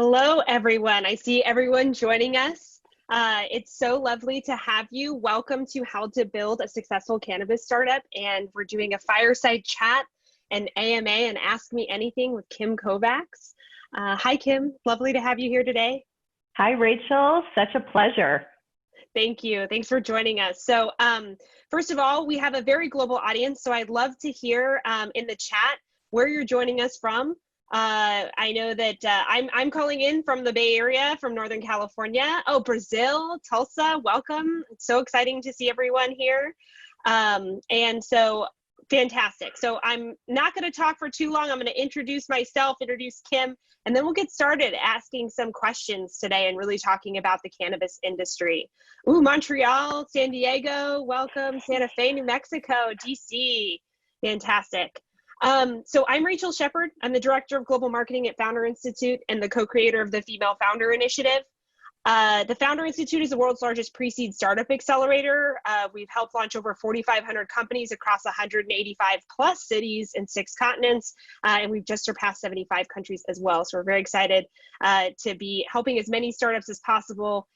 Hello, everyone. I see everyone joining us. It's so lovely to have you. Welcome to How to Build a Successful Cannabis Startup. And we're doing a fireside chat and AMA and Ask Me Anything with Kim Kovacs. Hi, Kim. Lovely to have you here today. Hi, Rachel. Such a pleasure. Thank you. Thanks for joining us. So first of all, we have a very global audience. So I'd love to hear in the chat where you're joining us from. I know that I'm calling in from the Bay Area, from Northern California. Oh, Brazil, Tulsa, welcome. It's so exciting to see everyone here. And so fantastic. So I'm not going to talk for too long. I'm going to introduce myself, introduce Kim, and then we'll get started asking some questions today and really talking about the cannabis industry. Ooh, Montreal, San Diego, welcome. Santa Fe, New Mexico, DC, fantastic. So I'm Rachel Shepard. I'm the Director of Global Marketing at Founder Institute and the co-creator of the Female Founder Initiative. The Founder Institute is the world's largest pre-seed startup accelerator. We've helped launch over 4,500 companies across 185 plus cities in 6 continents, and we've just surpassed 75 countries as well. So we're very excited to be helping as many startups as possible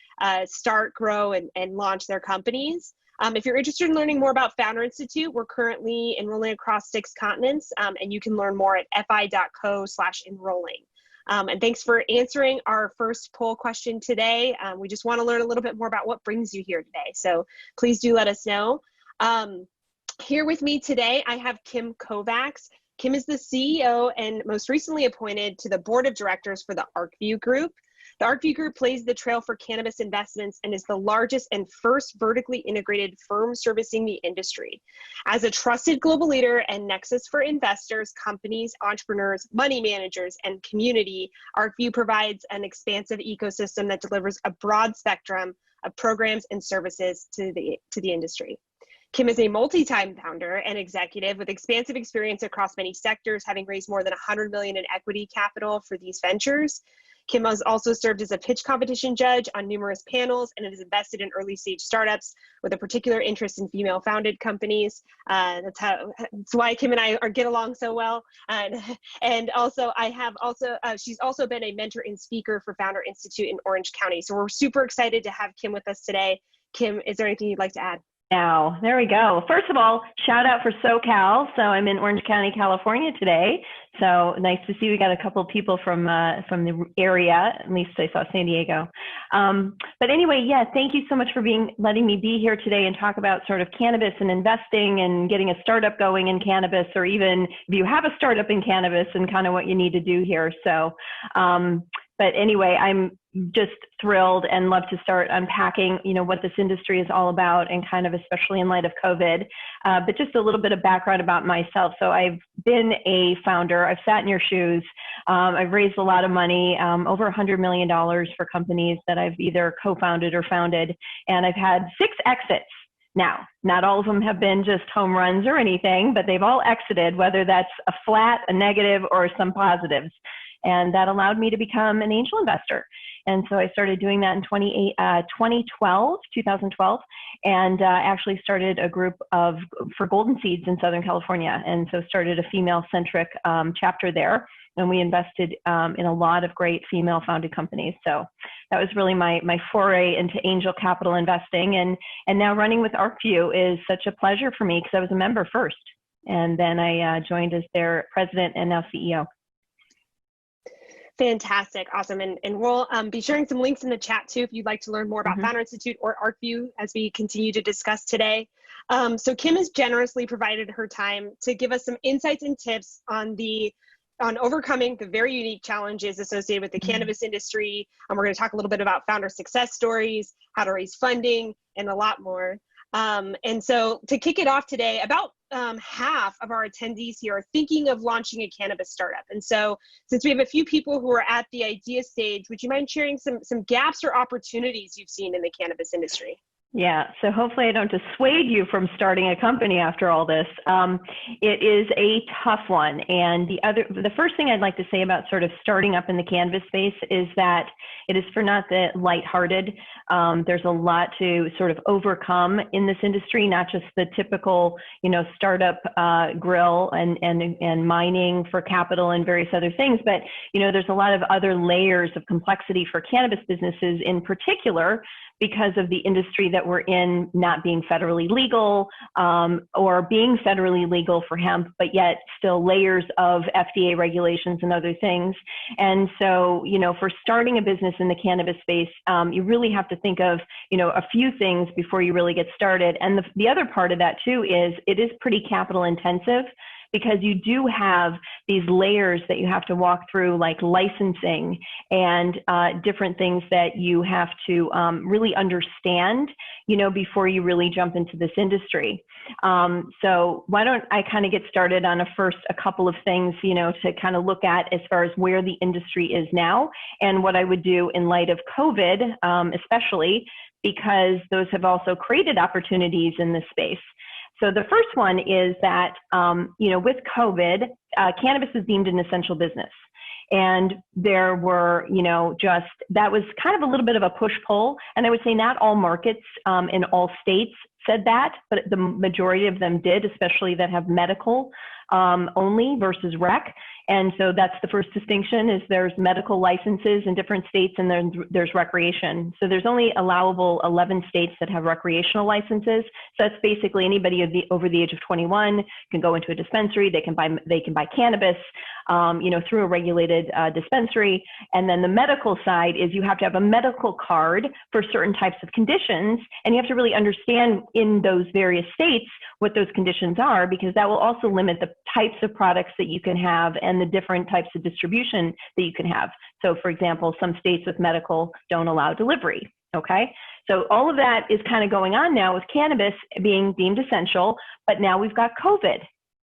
start, grow, and launch their companies. If you're interested in learning more about Founder Institute, we're currently enrolling across 6 continents, and you can learn more at fi.co/enrolling. And thanks for answering our first poll question today. We just want to learn a little bit more about what brings you here today. So please do let us know. Here with me today, I have Kim Kovacs. Kim is the CEO and most recently appointed to the board of directors for the Arcview Group. The Arcview Group plays the trail for cannabis investments and is the largest and first vertically integrated firm servicing the industry. As a trusted global leader and nexus for investors, companies, entrepreneurs, money managers, and community, Arcview provides an expansive ecosystem that delivers a broad spectrum of programs and services to the industry. Kim is a multi-time founder and executive with expansive experience across many sectors, having raised more than $100 million in equity capital for these ventures. Kim has also served as a pitch competition judge on numerous panels and has invested in early stage startups with a particular interest in female founded companies. That's why Kim and I get along so well. And also she's also been a mentor and speaker for Founder Institute in Orange County. So we're super excited to have Kim with us today. Kim, is there anything you'd like to add? Now, there we go. First of all, shout out for SoCal. So I'm in Orange County, California today. So nice to see we got a couple of people from the area. At least I saw San Diego. But anyway, yeah, thank you so much for letting me be here today and talk about sort of cannabis and investing and getting a startup going in cannabis, or even if you have a startup in cannabis and kind of what you need to do here. So, but anyway, I'm just thrilled and love to start unpacking, what this industry is all about, and kind of especially in light of COVID. But just a little bit of background about myself. So I've been a founder. I've sat in your shoes. I've raised a lot of money, over $100 million for companies that I've either co-founded or founded, and I've had 6 exits. Now, not all of them have been just home runs or anything, but they've all exited, whether that's a flat, a negative, or some positives. And that allowed me to become an angel investor. And so I started doing that in 2012, and actually started a group for Golden Seeds in Southern California. And so started a female-centric chapter there. And we invested in a lot of great female-founded companies. So that was really my foray into angel capital investing. And now running with Arcview is such a pleasure for me because I was a member first. And then I joined as their president and now CEO. Fantastic. Awesome. And we'll be sharing some links in the chat too, if you'd like to learn more about Founder Institute or Arcview as we continue to discuss today. So Kim has generously provided her time to give us some insights and tips on overcoming the very unique challenges associated with the cannabis industry. And we're going to talk a little bit about founder success stories, how to raise funding, and a lot more. And so to kick it off today, about half of our attendees here are thinking of launching a cannabis startup. And so since we have a few people who are at the idea stage, would you mind sharing some gaps or opportunities you've seen in the cannabis industry? Yeah, so hopefully I don't dissuade you from starting a company after all this. It is a tough one. And the first thing I'd like to say about sort of starting up in the cannabis space is that it is for not the lighthearted. There's a lot to sort of overcome in this industry, not just the typical, startup grill and mining for capital and various other things, but, there's a lot of other layers of complexity for cannabis businesses in particular, because of the industry that we're in not being federally legal, or being federally legal for hemp, but yet still layers of FDA regulations and other things. And so, for starting a business in the cannabis space, you really have to think of, a few things before you really get started. And the other part of that too is it is pretty capital intensive, because you do have these layers that you have to walk through, like licensing and different things that you have to really understand, before you really jump into this industry. So why don't I kind of get started on a couple of things, to kind of look at as far as where the industry is now and what I would do in light of COVID, especially because those have also created opportunities in this space. So the first one is that, with COVID, cannabis is deemed an essential business. And there were, that was kind of a little bit of a push-pull. And I would say not all markets in all states said that, but the majority of them did, especially that have medical only versus rec. And so that's the first distinction, is there's medical licenses in different states, and then there's recreation. So there's only allowable 11 states that have recreational licenses. So that's basically anybody over the age of 21 can go into a dispensary. They can buy cannabis, through a regulated dispensary. And then the medical side is you have to have a medical card for certain types of conditions, and you have to really understand in those various states what those conditions are, because that will also limit the types of products that you can have and the different types of distribution that you can have. So for example, some states with medical don't allow delivery, okay? So all of that is kind of going on now with cannabis being deemed essential, but now we've got COVID,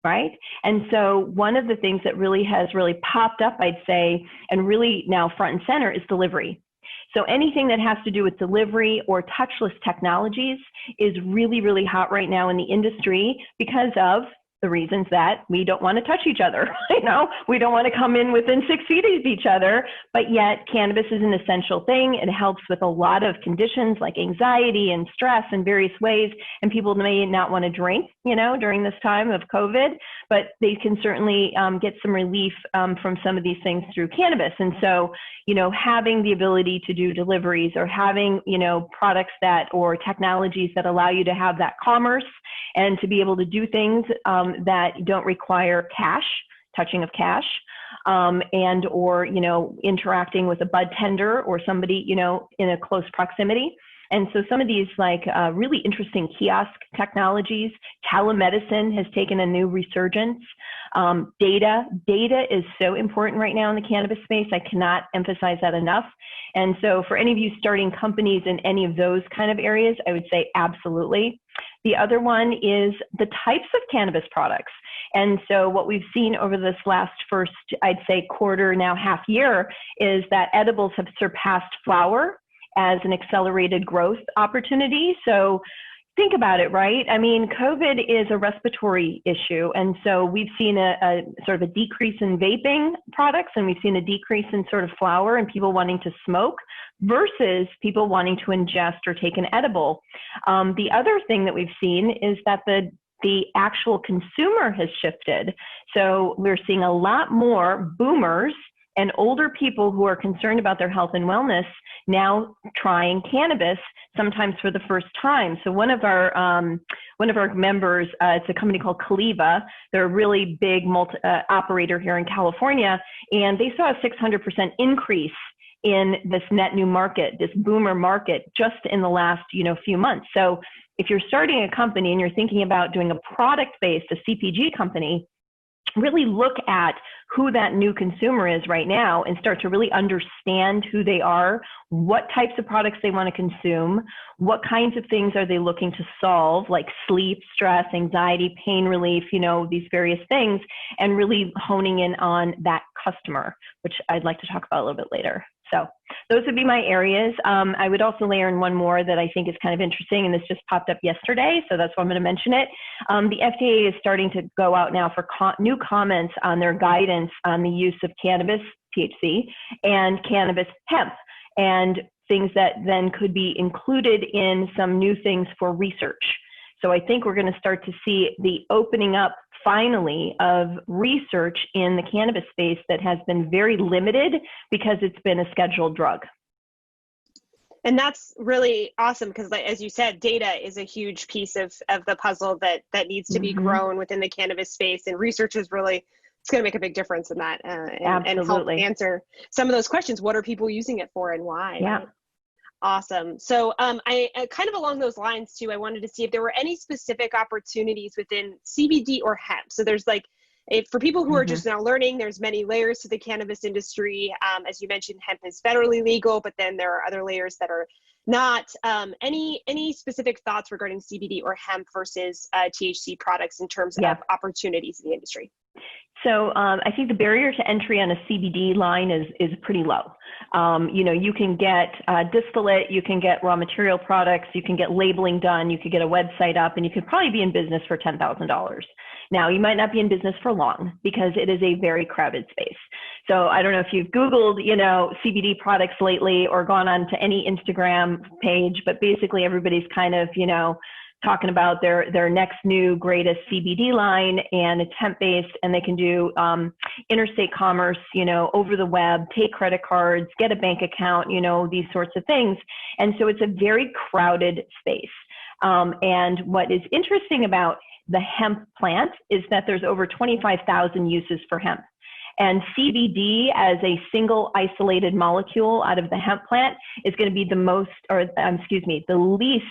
right? And so one of the things that has really popped up, I'd say, and really now front and center is delivery. So anything that has to do with delivery or touchless technologies is really, really hot right now in the industry because of the reasons that we don't want to touch each other. We don't want to come in within 6 feet of each other, but yet cannabis is an essential thing. It helps with a lot of conditions like anxiety and stress in various ways. And people may not want to drink, during this time of COVID, but they can certainly get some relief from some of these things through cannabis. And so, having the ability to do deliveries or having, products or technologies that allow you to have that commerce and to be able to do things that don't require touching of cash, and or, interacting with a bud tender or somebody, in a close proximity. And so some of these really interesting kiosk technologies, telemedicine has taken a new resurgence. Data is so important right now in the cannabis space. I cannot emphasize that enough. And so for any of you starting companies in any of those kind of areas, I would say absolutely. The other one is the types of cannabis products. And so what we've seen over this last first, I'd say quarter, now half year, is that edibles have surpassed flower as an accelerated growth opportunity. So think about it, right? I mean, COVID is a respiratory issue. And so we've seen a sort of a decrease in vaping products, and we've seen a decrease in sort of flower and people wanting to smoke versus people wanting to ingest or take an edible. The other thing that we've seen is that the actual consumer has shifted. So we're seeing a lot more boomers and older people who are concerned about their health and wellness now trying cannabis, sometimes for the first time. So one of our members, it's a company called Caliva. They're a really big operator here in California, and they saw a 600% increase in this net new market, this boomer market, just in the last few months. So if you're starting a company and you're thinking about doing a product-based, a CPG company, really look at who that new consumer is right now and start to really understand who they are, what types of products they want to consume, what kinds of things are they looking to solve, like sleep, stress, anxiety, pain relief, these various things, and really honing in on that customer, which I'd like to talk about a little bit later. So those would be my areas. I would also layer in one more that I think is kind of interesting, and this just popped up yesterday, so that's why I'm going to mention it. The FDA is starting to go out now for new comments on their guidance on the use of cannabis, THC, and cannabis hemp, and things that then could be included in some new things for research. So I think we're going to start to see the opening up finally of research in the cannabis space that has been very limited because it's been a scheduled drug. And that's really awesome because, as you said, data is a huge piece of the puzzle that needs to be grown within the cannabis space, and research is really, it's going to make a big difference in that and help answer some of those questions. What are people using it for and why? Yeah. Right? Awesome. So I kind of along those lines too, I wanted to see if there were any specific opportunities within CBD or hemp. So there's for people who are just now learning, there's many layers to the cannabis industry. As you mentioned, hemp is federally legal, but then there are other layers that are not. Any specific thoughts regarding CBD or hemp versus THC products in terms of opportunities in the industry? So I think the barrier to entry on a CBD line is pretty low. You can get distillate, you can get raw material products, you can get labeling done, you could get a website up, and you could probably be in business for $10,000. Now, you might not be in business for long because it is a very crowded space. So I don't know if you've Googled, CBD products lately or gone on to any Instagram page, but basically everybody's kind of, talking about their next new greatest CBD line, and it's hemp-based, and they can do interstate commerce, over the web, take credit cards, get a bank account, these sorts of things. And so it's a very crowded space. And what is interesting about the hemp plant is that there's over 25,000 uses for hemp. And CBD as a single isolated molecule out of the hemp plant is going to be the least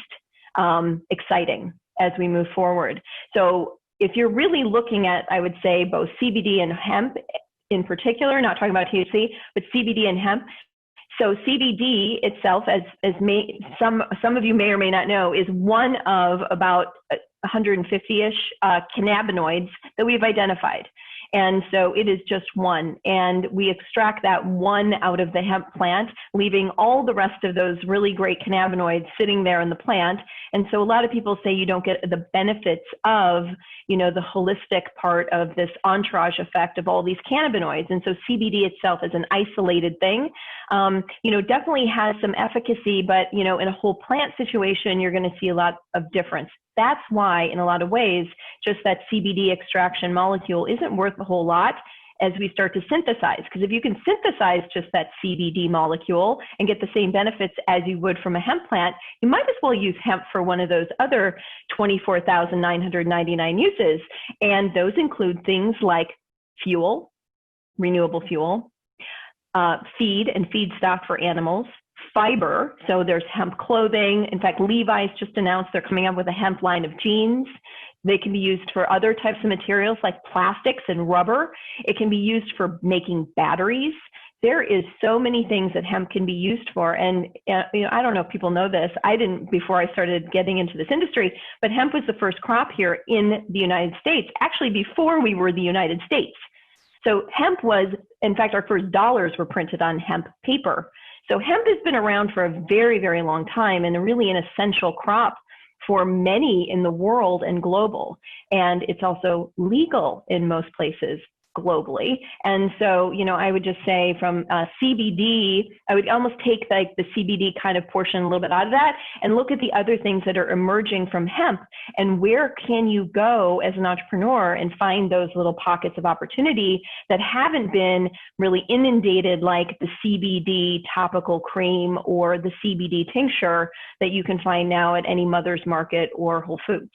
exciting as we move forward. So if you're really looking at, I would say, both CBD and hemp in particular, not talking about THC, but CBD and hemp. So CBD itself, as some of you may or may not know, is one of about 150-ish cannabinoids that we've identified. And so it is just one. And we extract that one out of the hemp plant, leaving all the rest of those really great cannabinoids sitting there in the plant. And so a lot of people say you don't get the benefits of, the holistic part of this entourage effect of all these cannabinoids. And so CBD itself is an isolated thing, definitely has some efficacy, but, in a whole plant situation, you're going to see a lot of difference. That's why, in a lot of ways, just that CBD extraction molecule isn't worth a whole lot as we start to synthesize. Because if you can synthesize just that CBD molecule and get the same benefits as you would from a hemp plant, you might as well use hemp for one of those other 24,999 uses. And those include things like fuel, renewable fuel, feed and feedstock for animals, fiber. So there's hemp clothing. In fact, Levi's just announced they're coming up with a hemp line of jeans. They can be used for other types of materials like plastics and rubber. It can be used for making batteries. There is so many things that hemp can be used for. And, I don't know if people know this. I didn't before I started getting into this industry, but hemp was the first crop here in the United States, actually before we were the United States. So hemp was, in fact, our first dollars were printed on hemp paper. So hemp has been around for a very, very long time and really an essential crop for many in the world and global. And it's also legal in most places globally. And so, I would just say from CBD, I would almost take the CBD kind of portion a little bit out of that and look at the other things that are emerging from hemp and where can you go as an entrepreneur and find those little pockets of opportunity that haven't been really inundated like the CBD topical cream or the CBD tincture that you can find now at any Mother's Market or Whole Foods.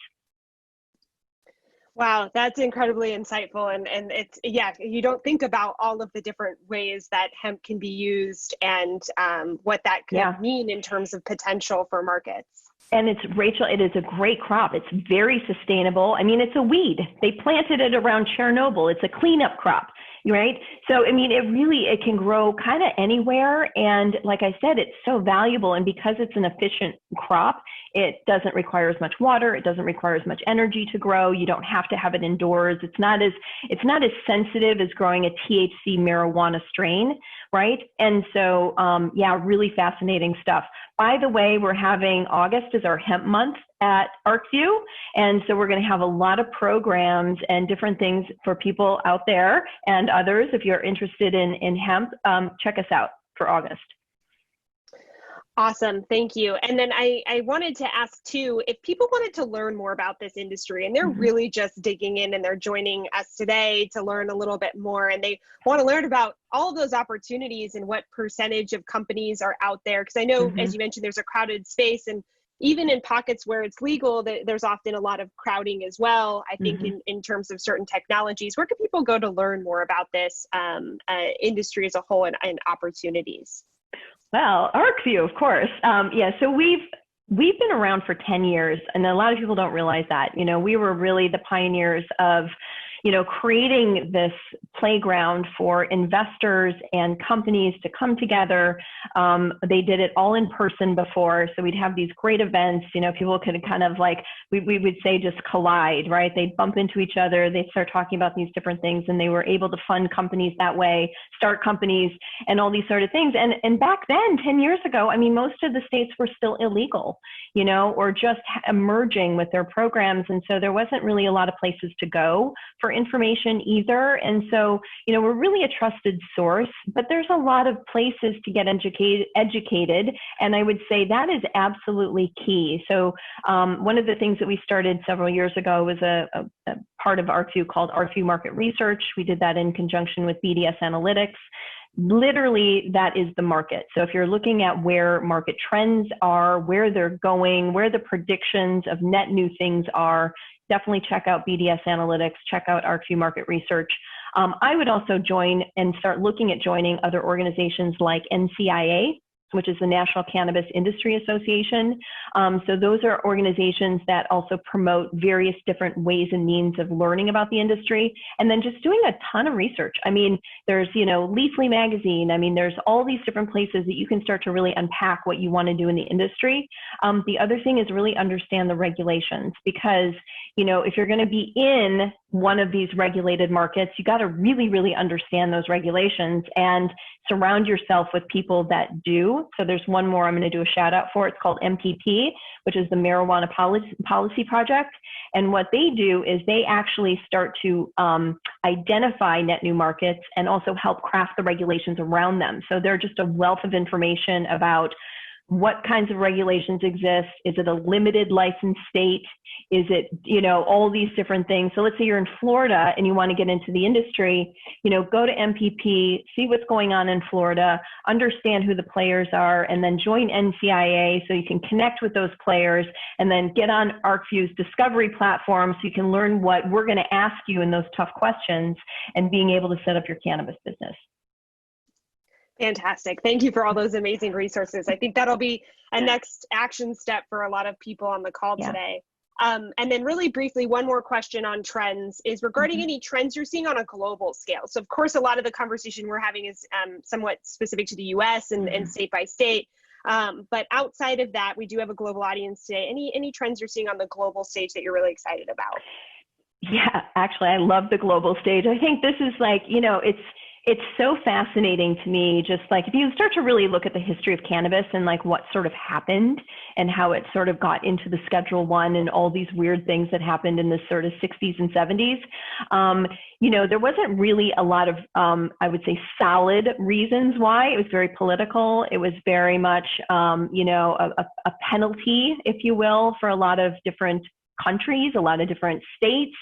Wow, that's incredibly insightful. And it's, you don't think about all of the different ways that hemp can be used and what that could mean in terms of potential for markets. And Rachel, it is a great crop. It's very sustainable. I mean, it's a weed. They planted it around Chernobyl. It's a cleanup crop. right? So, I mean, it can grow kind of anywhere. And like I said, it's so valuable. And because it's an efficient crop, it doesn't require as much water. It doesn't require as much energy to grow. You don't have to have it indoors. It's not as sensitive as growing a THC marijuana strain, right? And so, yeah, really fascinating stuff. By the way, we're having August is our hemp month at Arcview. And so we're going to have a lot of programs and different things for people out there and others. If you're interested in hemp, check us out for August. Awesome. Thank you. And then I wanted to ask too, if people wanted to learn more about this industry and they're really just digging in and they're joining us today to learn a little bit more and they want to learn about all of those opportunities and what percentage of companies are out there. Because I know, as you mentioned, there's a crowded space, and even in pockets where it's legal, there's often a lot of crowding as well, I think, in terms of certain technologies. Where can people go to learn more about this industry as a whole and opportunities? Well, Arcview, of course. Yeah, so we've been around for 10 years, and a lot of people don't realize that. You know, we were really the pioneers of, you know, creating this playground for investors and companies to come together. They did it all in person before. So we'd have these great events, you know, people could kind of like, we would say just collide, right? They'd bump into each other. They'd start talking about these different things, and they were able to fund companies that way, start companies and all these sort of things. And back then, 10 years ago, I mean, most of the states were still illegal, you know, or just emerging with their programs. And so there wasn't really a lot of places to go for information either. And so, you know, we're really a trusted source, but there's a lot of places to get educated. And I would say that is absolutely key. So one of the things that we started several years ago was a part of Arcview called Arcview Market Research. We did that in conjunction with BDS Analytics. Literally, that is the market. So if you're looking at where market trends are, where they're going, where the predictions of net new things are, definitely check out BDS Analytics, check out Arcview Market Research. I would also join and start looking at joining other organizations like NCIA, which is the National Cannabis Industry Association. So those are organizations that also promote various different ways and means of learning about the industry, and then just doing a ton of research. I mean, there's, you know, Leafly magazine. I mean, there's all these different places that you can start to really unpack what you want to do in the industry. The other thing is really understand the regulations, because, you know, if you're going to be in one of these regulated markets, you got to really, really understand those regulations and surround yourself with people that do. So there's one more I'm going to do a shout out for. It's called MPP, which is the Marijuana Policy Project. And what they do is they actually start to identify net new markets and also help craft the regulations around them. So they're just a wealth of information about what kinds of regulations exist. Is it a limited license state? Is it, you know, all these different things? So let's say you're in Florida and you want to get into the industry, you know, go to MPP, see what's going on in Florida, understand who the players are, and then join NCIA so you can connect with those players, and then get on Arcview's discovery platform so you can learn what we're going to ask you in those tough questions and being able to set up your cannabis business. Fantastic. Thank you for all those amazing resources. I think that'll be a next action step for a lot of people on the call today. And then really briefly, one more question on trends is regarding any trends you're seeing on a global scale. So of course, a lot of the conversation we're having is somewhat specific to the US and state by state. But outside of that, we do have a global audience today. Any trends you're seeing on the global stage that you're really excited about? Yeah, actually, I love the global stage. I think this is like, you know, it's so fascinating to me, just like if you start to really look at the history of cannabis and like what sort of happened and how it sort of got into the Schedule I and all these weird things that happened in the sort of 60s and 70s. You know, there wasn't really a lot of, I would say, solid reasons why. It was very political. It was very much, you know, a penalty, if you will, for a lot of different countries, a lot of different states,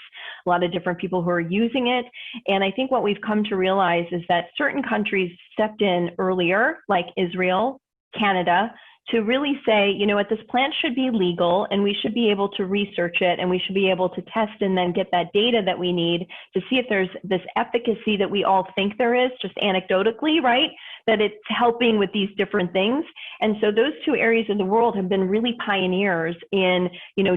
a lot of different people who are using it. And I think what we've come to realize is that certain countries stepped in earlier, like Israel, Canada, to really say, you know what, this plant should be legal and we should be able to research it and we should be able to test and then get that data that we need to see if there's this efficacy that we all think there is, just anecdotally, right? that it's helping with these different things. And so those two areas of the world have been really pioneers in,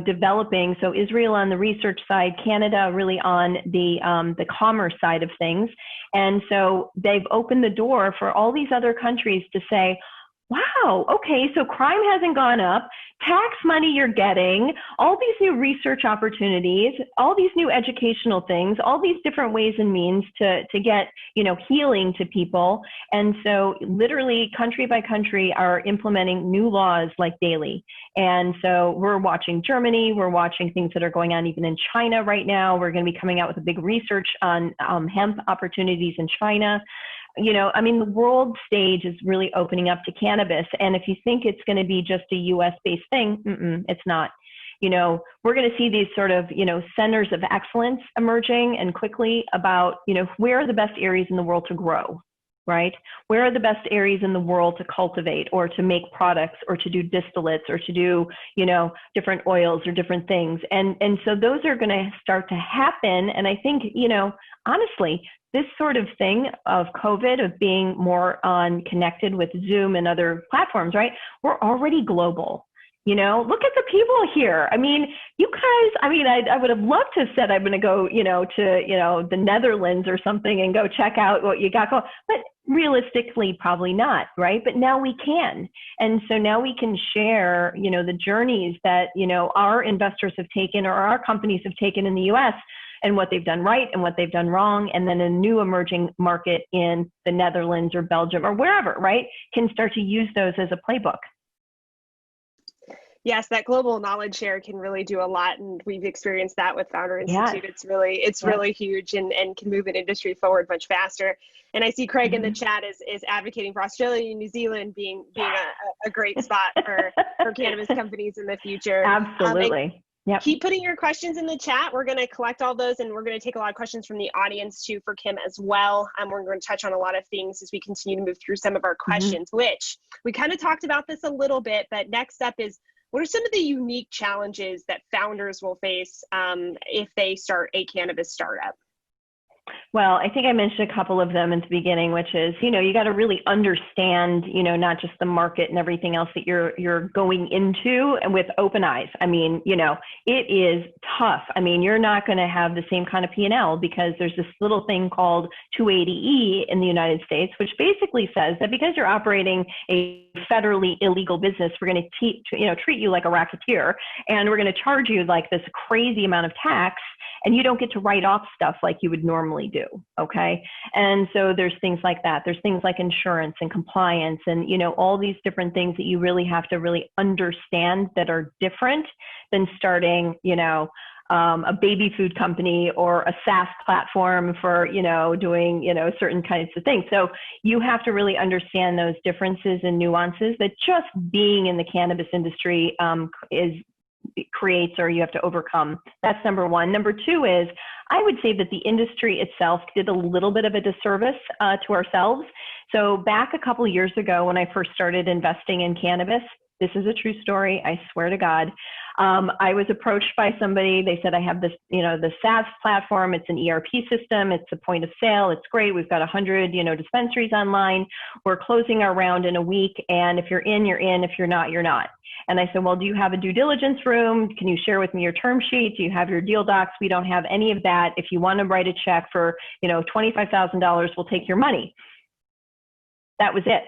developing. So Israel on the research side, Canada really on the commerce side of things. And so they've opened the door for all these other countries to say, wow, okay, so crime hasn't gone up, tax money you're getting, all these new research opportunities, all these new educational things, all these different ways and means to get, healing to people. And so literally country by country are implementing new laws like daily. And so we're watching Germany, we're watching things that are going on even in China right now. We're going to be coming out with a big research on hemp opportunities in China. The world stage is really opening up to cannabis. And if you think it's going to be just a US-based thing, it's not. We're going to see these sort of, centers of excellence emerging and quickly about, where are the best areas in the world to grow, right? Where are the best areas in the world to cultivate or to make products or to do distillates or to do, different oils or different things. And so those are going to start to happen. And I think, honestly, this sort of thing of COVID, of being more connected with Zoom and other platforms, right? We're already global. Look at the people here. You guys, I would have loved to have said I'm going to go, to, the Netherlands or something and go check out what you got going. But realistically, probably not, right? But now we can. And so now we can share, the journeys that, our investors have taken or our companies have taken in the US and what they've done right and what they've done wrong. And then a new emerging market in the Netherlands or Belgium or wherever, right, can start to use those as a playbook. Yes, that global knowledge share can really do a lot, and we've experienced that with Founder Institute. It's really huge and can move an industry forward much faster. And I see Craig in the chat is advocating for Australia and New Zealand being a great spot for cannabis companies in the future. Absolutely. Yep. Keep putting your questions in the chat. We're going to collect all those, and we're going to take a lot of questions from the audience too for Kim as well. We're going to touch on a lot of things as we continue to move through some of our questions, which we kind of talked about this a little bit, but next up is, what are some of the unique challenges that founders will face if they start a cannabis startup? Well, I think I mentioned a couple of them at the beginning, which is, you got to really understand, not just the market and everything else that you're going into, and with open eyes. It is tough. You're not going to have the same kind of P&L because there's this little thing called 280E in the United States, which basically says that because you're operating a federally illegal business, we're going to treat you like a racketeer, and we're going to charge you like this crazy amount of tax, and you don't get to write off stuff like you would normally do. Okay. And so there's things like that. There's things like insurance and compliance and, all these different things that you really have to really understand that are different than starting, a baby food company or a SaaS platform for, doing, certain kinds of things. So you have to really understand those differences and nuances that just being in the cannabis industry creates, or you have to overcome. That's number one. Number two is, I would say that the industry itself did a little bit of a disservice to ourselves. So back a couple of years ago, when I first started investing in cannabis, this is a true story, I swear to God. I was approached by somebody. They said, I have this, the SaaS platform. It's an ERP system. It's a point of sale. It's great. We've got 100, dispensaries online. We're closing our round in a week. And if you're in, you're in. If you're not, you're not. And I said, well, do you have a due diligence room? Can you share with me your term sheet? Do you have your deal docs? We don't have any of that. If you want to write a check for, $25,000, we'll take your money. That was it.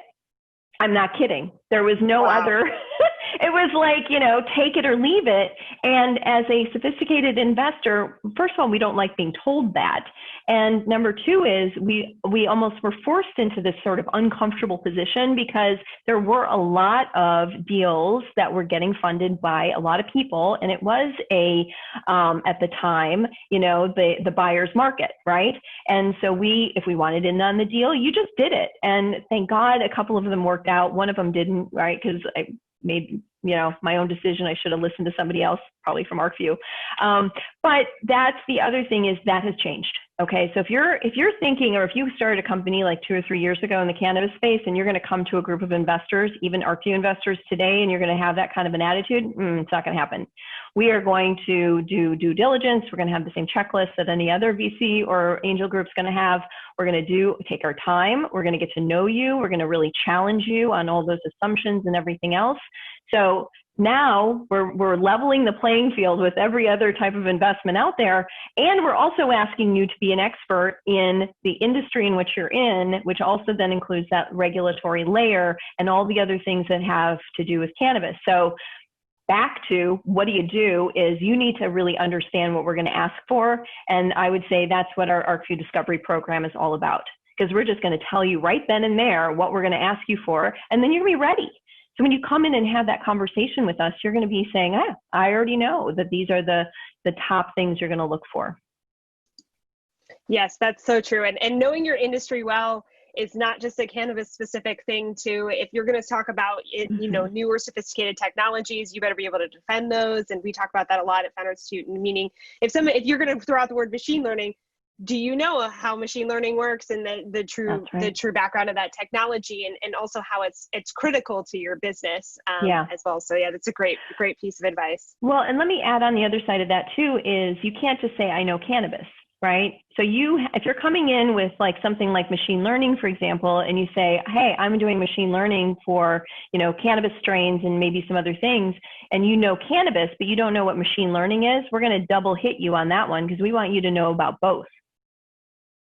I'm not kidding. There was no other. It was like, take it or leave it. And as a sophisticated investor, first of all, we don't like being told that. And number two is we almost were forced into this sort of uncomfortable position because there were a lot of deals that were getting funded by a lot of people. And it was at the time, the buyer's market, right? And so if we wanted in on the deal, you just did it. And thank God a couple of them worked out. One of them didn't, right? Because I made, my own decision. I should have listened to somebody else, probably from Arcview. But that's the other thing, is that has changed. Okay, so if you're thinking, or if you started a company like 2 or 3 years ago in the cannabis space, and you're going to come to a group of investors, even Arcview investors today, and you're going to have that kind of an attitude, it's not going to happen. We are going to do due diligence. We're going to have the same checklist that any other VC or angel group's going to have. We're going to take our time. We're going to get to know you. We're going to really challenge you on all those assumptions and everything else. So now we're leveling the playing field with every other type of investment out there. And we're also asking you to be an expert in the industry in which you're in, which also then includes that regulatory layer and all the other things that have to do with cannabis. So back to what do you do is you need to really understand what we're going to ask for. And I would say that's what our Arcview Discovery program is all about, because we're just going to tell you right then and there what we're going to ask you for, and then you're going to be ready. So when you come in and have that conversation with us, you're going to be saying, I already know that these are the top things you're going to look for. Yes, that's so true. And knowing your industry well is not just a cannabis specific thing too. If you're going to talk about it, newer sophisticated technologies, you better be able to defend those. And we talk about that a lot at Founder Institute, meaning if you're going to throw out the word machine learning, do you know how machine learning works and the true background of that technology, and also how it's critical to your business as well. So yeah, that's a great piece of advice. Well, and let me add on the other side of that too, is you can't just say, I know cannabis, right? So if you're coming in with like something like machine learning, for example, and you say, hey, I'm doing machine learning for, cannabis strains and maybe some other things, and you know cannabis, but you don't know what machine learning is, we're going to double hit you on that one, because we want you to know about both.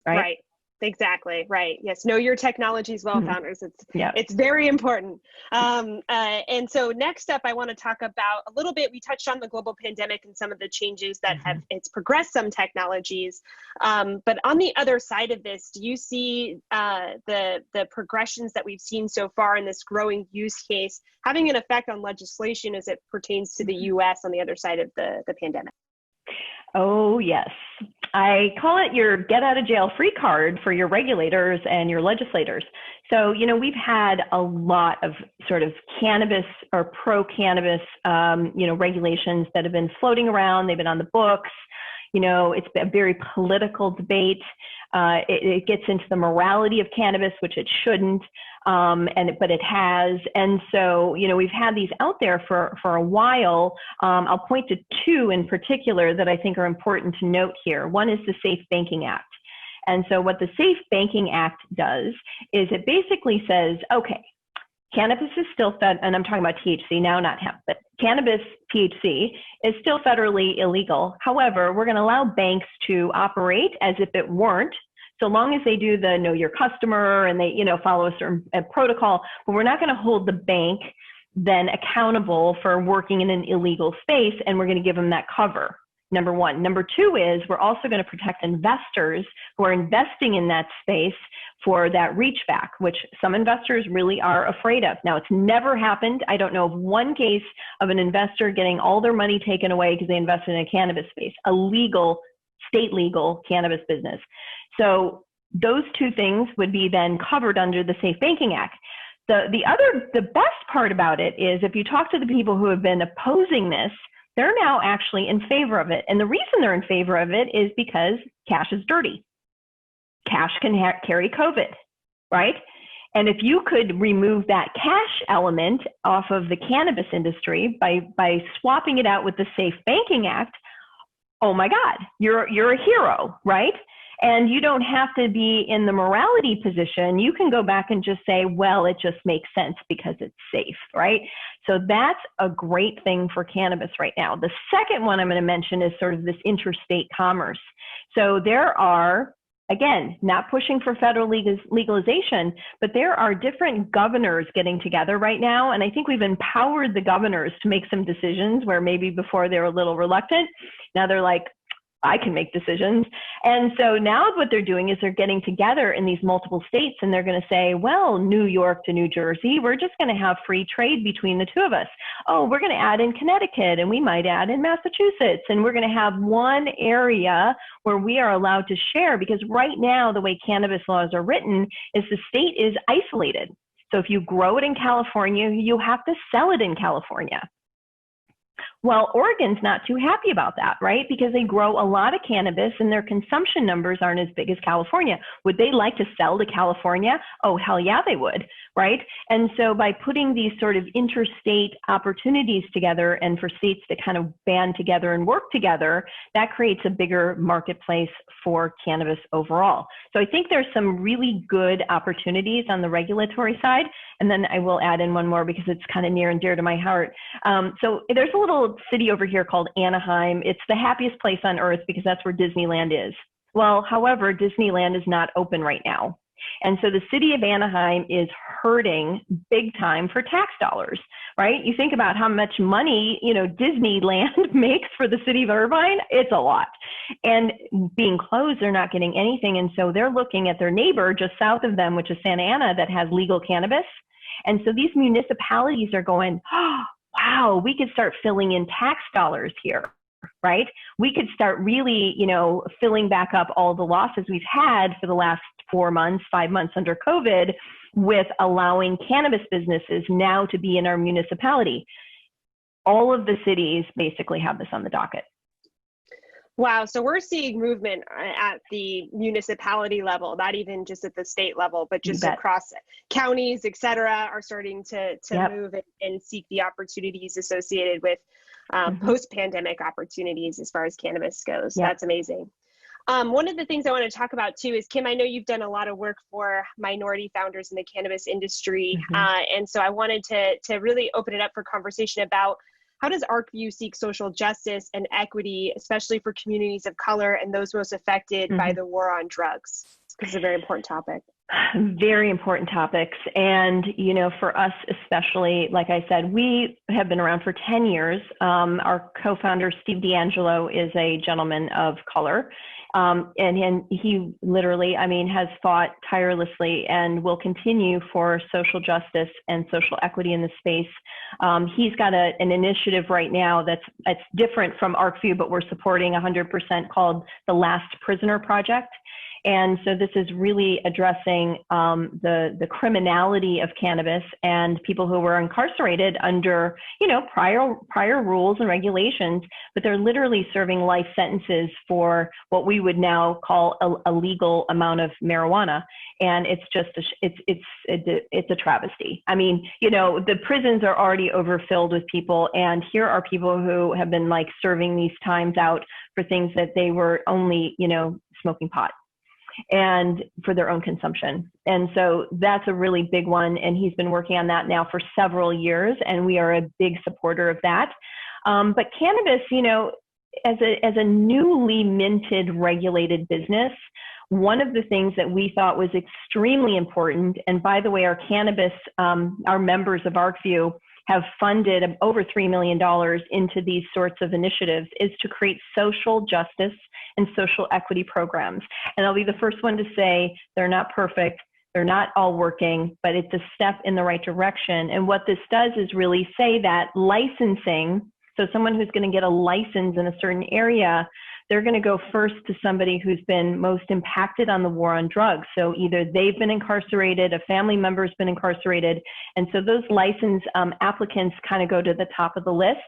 Right. Exactly. Right. Yes. Know your technologies well, founders. It's very important. And so next up, I want to talk about a little bit, we touched on the global pandemic and some of the changes that it's progressed some technologies. But on the other side of this, do you see the progressions that we've seen so far in this growing use case having an effect on legislation as it pertains to the US on the other side of the pandemic? Oh, yes. I call it your get out of jail free card for your regulators and your legislators. So, we've had a lot of sort of cannabis or pro-cannabis, regulations that have been floating around. They've been on the books. It's a very political debate. It gets into the morality of cannabis, which it shouldn't, but it has. And so, we've had these out there for a while. I'll point to two in particular that I think are important to note here. One is the Safe Banking Act. And so what the Safe Banking Act does is it basically says, okay, cannabis is still and I'm talking about THC now, not hemp, but cannabis, THC, is still federally illegal. However, we're going to allow banks to operate as if it weren't, so long as they do the know your customer and they, follow a certain protocol. But we're not going to hold the bank then accountable for working in an illegal space, and we're going to give them that cover. Number one. Number two is we're also going to protect investors who are investing in that space for that reach back, which some investors really are afraid of. Now, it's never happened. I don't know of one case of an investor getting all their money taken away because they invested in a cannabis space, a legal, state legal cannabis business. So those two things would be then covered under the Safe Banking Act. The best part about it is if you talk to the people who have been opposing this, they're now actually in favor of it. And the reason they're in favor of it is because cash is dirty. Cash can carry COVID, right? And if you could remove that cash element off of the cannabis industry by swapping it out with the Safe Banking Act, oh my God, you're a hero, right? And you don't have to be in the morality position. You can go back and just say, well, it just makes sense because it's safe, right? So that's a great thing for cannabis right now. The second one I'm going to mention is sort of this interstate commerce. So there are, again, not pushing for federal legalization, but there are different governors getting together right now. And I think we've empowered the governors to make some decisions where maybe before they were a little reluctant. Now they're like, I can make decisions. And so now what they're doing is they're getting together in these multiple states and they're going to say, well, New York to New Jersey, we're just going to have free trade between the two of us. Oh, we're going to add in Connecticut and we might add in Massachusetts. And we're going to have one area where we are allowed to share, because right now the way cannabis laws are written is the state is isolated. So if you grow it in California, you have to sell it in California. Well, Oregon's not too happy about that, right? Because they grow a lot of cannabis and their consumption numbers aren't as big as California. Would they like to sell to California? Oh, hell yeah, they would, right? And so by putting these sort of interstate opportunities together and for states to kind of band together and work together, that creates a bigger marketplace for cannabis overall. So I think there's some really good opportunities on the regulatory side. And then I will add in one more because it's kind of near and dear to my heart. So there's a little city over here called Anaheim. It's the happiest place on earth because that's where Disneyland is. Well, however, Disneyland is not open right now. And so the city of Anaheim is hurting big time for tax dollars, right? You think about how much money, Disneyland makes for the city of Irvine, it's a lot. And being closed, they're not getting anything. And so they're looking at their neighbor just south of them, which is Santa Ana, that has legal cannabis. And so these municipalities are going, oh, wow, we could start filling in tax dollars here, right? We could start really, filling back up all the losses we've had for the last 4 months, 5 months under COVID with allowing cannabis businesses now to be in our municipality. All of the cities basically have this on the docket. Wow. So we're seeing movement at the municipality level, not even just at the state level, but just across counties, et cetera, are starting to move and seek the opportunities associated with post-pandemic opportunities as far as cannabis goes. Yep. That's amazing. One of the things I want to talk about too is, Kim, I know you've done a lot of work for minority founders in the cannabis industry. And so I wanted to really open it up for conversation about how does Arcview seek social justice and equity, especially for communities of color and those most affected by the war on drugs? This is a very important topic. Very important topics. And, for us especially, like I said, we have been around for 10 years. Our co-founder, Steve D'Angelo, is a gentleman of color. And he literally, has fought tirelessly and will continue for social justice and social equity in the space. He's got an initiative right now that's different from Arcview, but we're supporting 100%, called the Last Prisoner Project. And so this is really addressing the criminality of cannabis and people who were incarcerated under, prior rules and regulations, but they're literally serving life sentences for what we would now call a legal amount of marijuana. And it's just, it's a travesty. The prisons are already overfilled with people, and here are people who have been serving these times out for things that they were only, smoking pot and for their own consumption. And so that's a really big one. And he's been working on that now for several years, and we are a big supporter of that. But cannabis, as a newly minted regulated business, one of the things that we thought was extremely important, and by the way, our cannabis, our members of Arcview have funded over $3 million into these sorts of initiatives, is to create social justice and social equity programs. And I'll be the first one to say they're not perfect. They're not all working, but it's a step in the right direction. And what this does is really say that licensing, so someone who's going to get a license in a certain area, they're going to go first to somebody who's been most impacted on the war on drugs. So either they've been incarcerated, a family member's been incarcerated, and so those license applicants kind of go to the top of the list.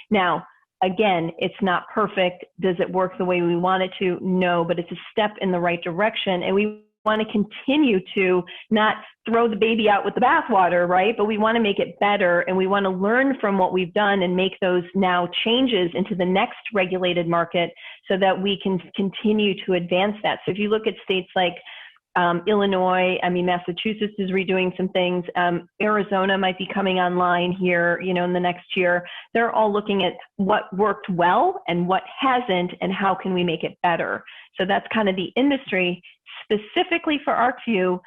Now, again, it's not perfect. Does it work the way we want it to? No, but it's a step in the right direction, and we want to continue to not throw the baby out with the bathwater, right? But we want to make it better, and we want to learn from what we've done and make those now changes into the next regulated market so that we can continue to advance that. So if you look at states like Illinois, Massachusetts is redoing some things. Arizona might be coming online here, in the next year. They're all looking at what worked well and what hasn't, and how can we make it better. So that's kind of the industry. Specifically for Arcview,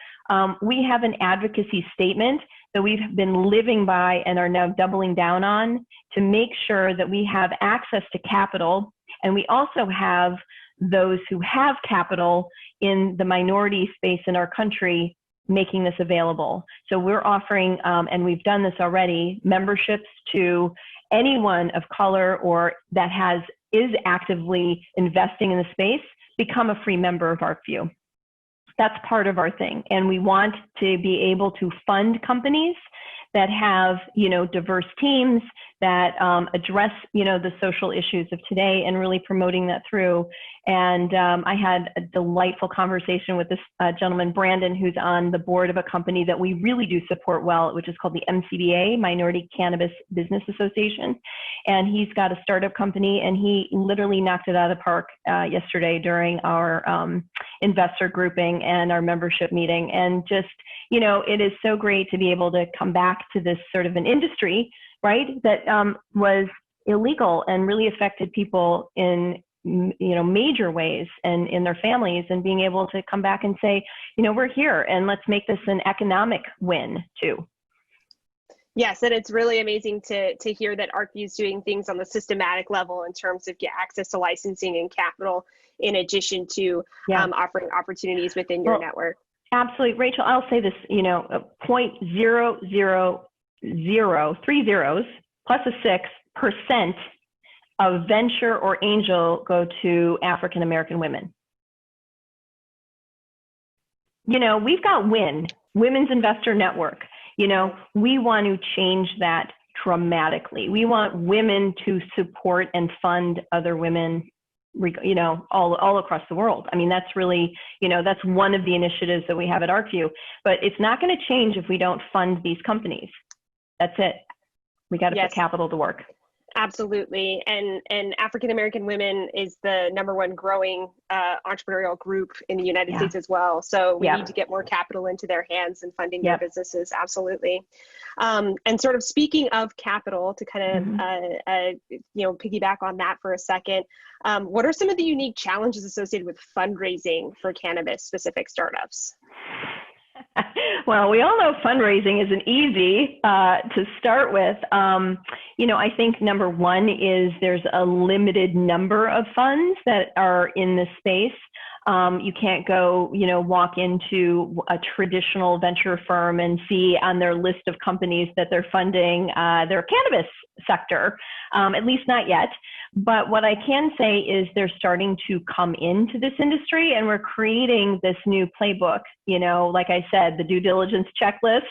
we have an advocacy statement that we've been living by and are now doubling down on to make sure that we have access to capital, and we also have those who have capital in the minority space in our country making this available. So we're offering, and we've done this already, memberships to anyone of color or that is actively investing in the space, become a free member of Arcview. That's part of our thing. And we want to be able to fund companies that have, diverse teams, that address, the social issues of today and really promoting that through. And I had a delightful conversation with this gentleman, Brandon, who's on the board of a company that we really do support well, which is called the MCBA, Minority Cannabis Business Association. And he's got a startup company, and he literally knocked it out of the park yesterday during our investor grouping and our membership meeting. And just, it is so great to be able to come back to this sort of an industry, right, that was illegal and really affected people in major ways and in their families, and being able to come back and say, we're here and let's make this an economic win too. Yes, and it's really amazing to hear that Arcview is doing things on the systematic level in terms of access to licensing and capital, in addition to offering opportunities within your network. Absolutely. Rachel, I'll say this, 0.0003 zeros plus a 6% of venture or angel go to African American women. We've got Women's Investor Network. We want to change that dramatically. We want women to support and fund other women, all across the world. I mean, that's really, that's one of the initiatives that we have at Arcview, but it's not going to change if we don't fund these companies. That's it. We got to put capital to work. Absolutely. And African American women is the #1 growing entrepreneurial group in the United States as well. So we need to get more capital into their hands and funding their businesses. Absolutely. And sort of speaking of capital, to kind of piggyback on that for a second, what are some of the unique challenges associated with fundraising for cannabis specific startups? Well, we all know fundraising isn't easy to start with. I think #1 is there's a limited number of funds that are in this space. You can't go, walk into a traditional venture firm and see on their list of companies that they're funding their cannabis sector, at least not yet. But what I can say is they're starting to come into this industry, and we're creating this new playbook. Like I said, the due diligence checklist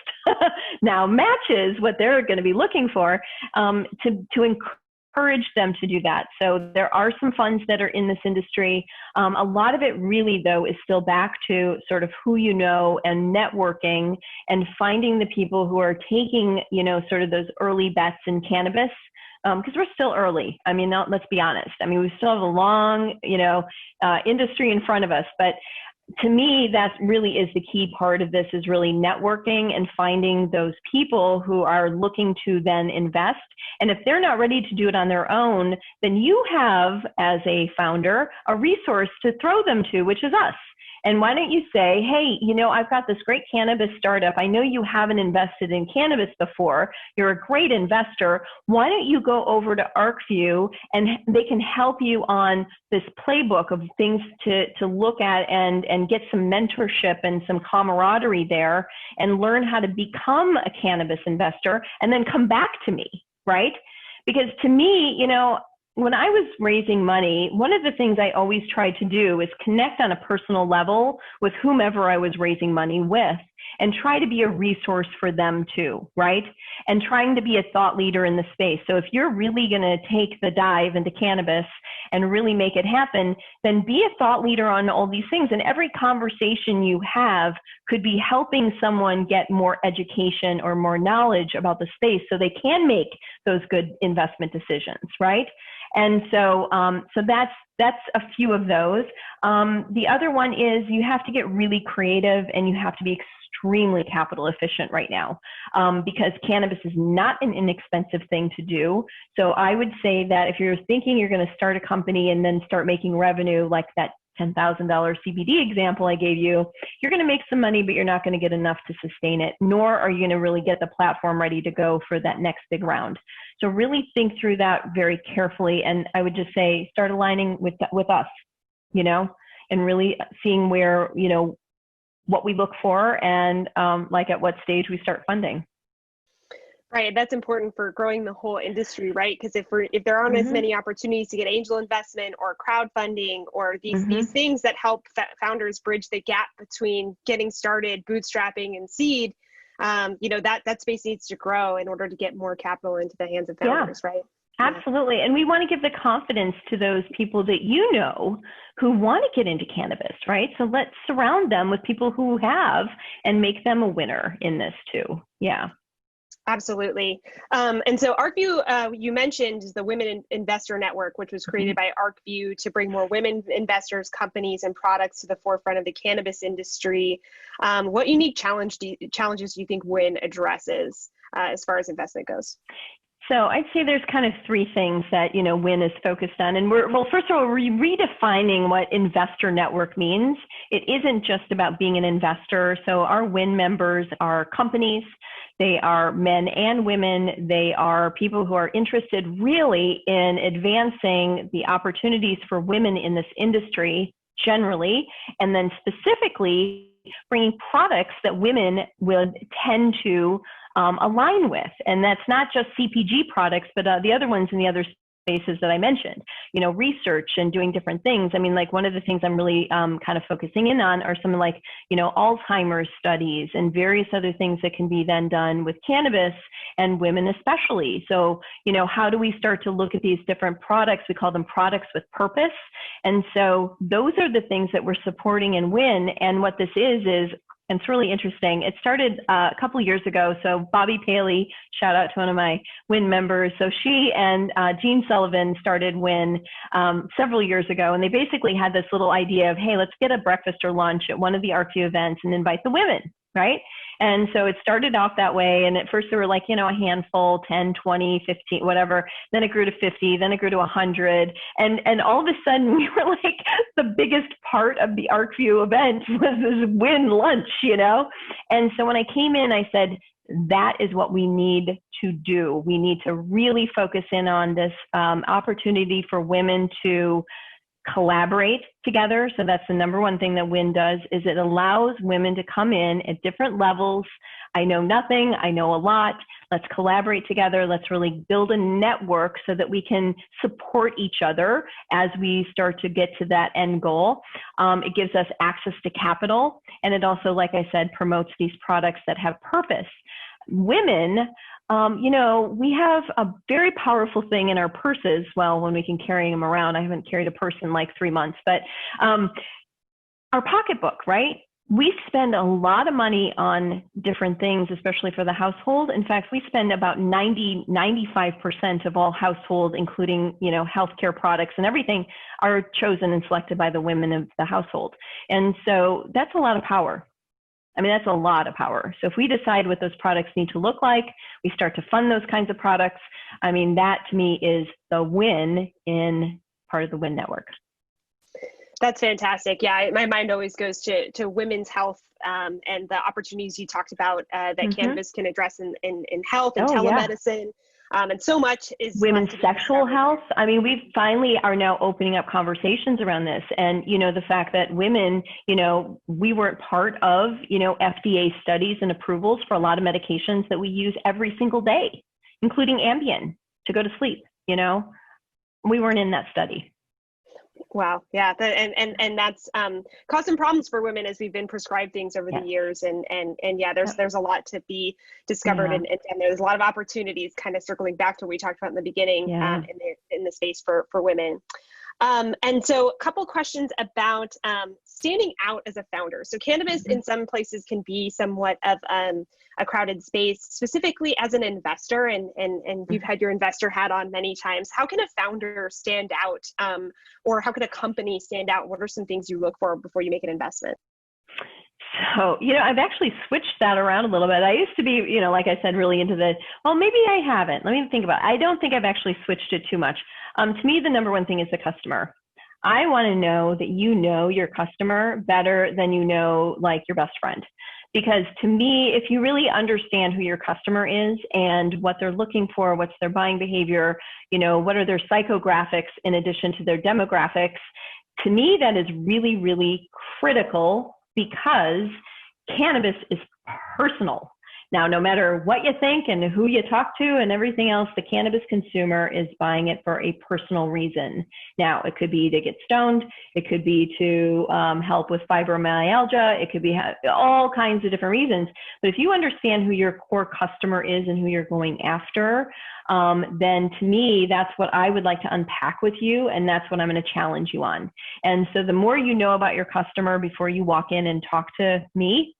now matches what they're going to be looking for to encourage them to do that. So there are some funds that are in this industry. A lot of it really, though, is still back to sort of who and networking and finding the people who are taking, sort of those early bets in cannabis. Because we're still early. I mean, let's be honest. I mean, we still have a long, industry in front of us. But to me, that really is the key part of this, is really networking and finding those people who are looking to then invest. And if they're not ready to do it on their own, then you have, as a founder, a resource to throw them to, which is us. And why don't you say, hey, I've got this great cannabis startup. I know you haven't invested in cannabis before. You're a great investor. Why don't you go over to Arcview, and they can help you on this playbook of things to look at and get some mentorship and some camaraderie there, and learn how to become a cannabis investor, and then come back to me, right? Because to me, when I was raising money, one of the things I always tried to do is connect on a personal level with whomever I was raising money with, and try to be a resource for them too, right? And trying to be a thought leader in the space. So if you're really going to take the dive into cannabis and really make it happen, then be a thought leader on all these things. And every conversation you have could be helping someone get more education or more knowledge about the space, so they can make those good investment decisions, right? And so, that's a few of those. The other one is you have to get really creative, and you have to be extremely capital efficient right now, because cannabis is not an inexpensive thing to do. So I would say that if you're thinking you're going to start a company and then start making revenue, like that $10,000 CBD example I gave you, you're going to make some money, but you're not going to get enough to sustain it, nor are you going to really get the platform ready to go for that next big round. So really think through that very carefully. And I would just say, start aligning with us, and really seeing where, what we look for, and like at what stage we start funding. Right, that's important for growing the whole industry, right? Because if there aren't as many opportunities to get angel investment or crowdfunding or these things that help founders bridge the gap between getting started, bootstrapping, and seed, that space needs to grow in order to get more capital into the hands of founders, right? Absolutely. And we want to give the confidence to those people that who want to get into cannabis, right? So let's surround them with people who have and make them a winner in this too. Yeah. Absolutely. And so Arcview, you mentioned, is the Women Investor Network, which was created by Arcview to bring more women investors, companies, and products to the forefront of the cannabis industry. What unique challenges do you think WIN addresses as far as investment goes? So I'd say there's kind of three things that, WIN is focused on. And first of all, we're redefining what investor network means. It isn't just about being an investor. So our WIN members are companies. They are men and women. They are people who are interested really in advancing the opportunities for women in this industry generally, and then specifically bringing products that women would tend to align with. And that's not just CPG products, but the other ones in the other spaces that I mentioned, research and doing different things. I mean, like one of the things I'm really kind of focusing in on are some like, Alzheimer's studies and various other things that can be then done with cannabis and women especially. So, how do we start to look at these different products? We call them products with purpose. And so those are the things that we're supporting in WIN. And what this is and it's really interesting. It started a couple of years ago. So Bobby Paley, shout out to one of my WIN members. So she and Gene Sullivan started WIN several years ago. And they basically had this little idea of, hey, let's get a breakfast or lunch at one of the Arcview events and invite the women, right? And so it started off that way. And at first there were like, a handful, 10, 20, 15, whatever. Then it grew to 50, then it grew to 100. And all of a sudden we were like, the biggest part of the Arcview event was this WIN lunch, And so when I came in, I said, that is what we need to do. We need to really focus in on this opportunity for women to collaborate together. So that's the number one thing that WIN does, is it allows women to come in at different levels. I know nothing, I know a lot. Let's collaborate together. Let's really build a network so that we can support each other as we start to get to that end goal. It gives us access to capital. And it also, like I said, promotes these products that have purpose. Women, we have a very powerful thing in our purses. Well, when we can carry them around, I haven't carried a purse in like 3 months, but our pocketbook, right? We spend a lot of money on different things, especially for the household. In fact, we spend about 95% of all household, including, healthcare products and everything, are chosen and selected by the women of the household. And so that's a lot of power. I mean, that's a lot of power. So if we decide what those products need to look like, we start to fund those kinds of products. I mean, that to me is the WIN in part of the WIN network. That's fantastic. Yeah, my mind always goes to women's health and the opportunities you talked about that cannabis can address in health and telemedicine. And so much is women's sexual health. I mean, we finally are now opening up conversations around this. And, the fact that women, we weren't part of, FDA studies and approvals for a lot of medications that we use every single day, including Ambien to go to sleep, we weren't in that study. Wow. Yeah. And that's caused some problems for women as we've been prescribed things over the years. And yeah, there's a lot to be discovered and there's a lot of opportunities, kind of circling back to what we talked about in the beginning in the space for women. And so a couple questions about standing out as a founder. So cannabis in some places can be somewhat of a crowded space, specifically as an investor, and you've had your investor hat on many times. How can a founder stand out, or how can a company stand out? What are some things you look for before you make an investment? So, I've actually switched that around a little bit. I used to be, like I said, really into maybe I haven't. Let me think about it. I don't think I've actually switched it too much. To me, the number one thing is the customer. I want to know that your customer better than like your best friend. Because to me, if you really understand who your customer is and what they're looking for, what's their buying behavior, what are their psychographics in addition to their demographics, to me, that is really, really critical, because cannabis is personal. Now, no matter what you think and who you talk to and everything else, the cannabis consumer is buying it for a personal reason. Now, it could be to get stoned. It could be to help with fibromyalgia. It could be all kinds of different reasons. But if you understand who your core customer is and who you're going after, then to me, that's what I would like to unpack with you. And that's what I'm going to challenge you on. And so the more you know about your customer before you walk in and talk to me,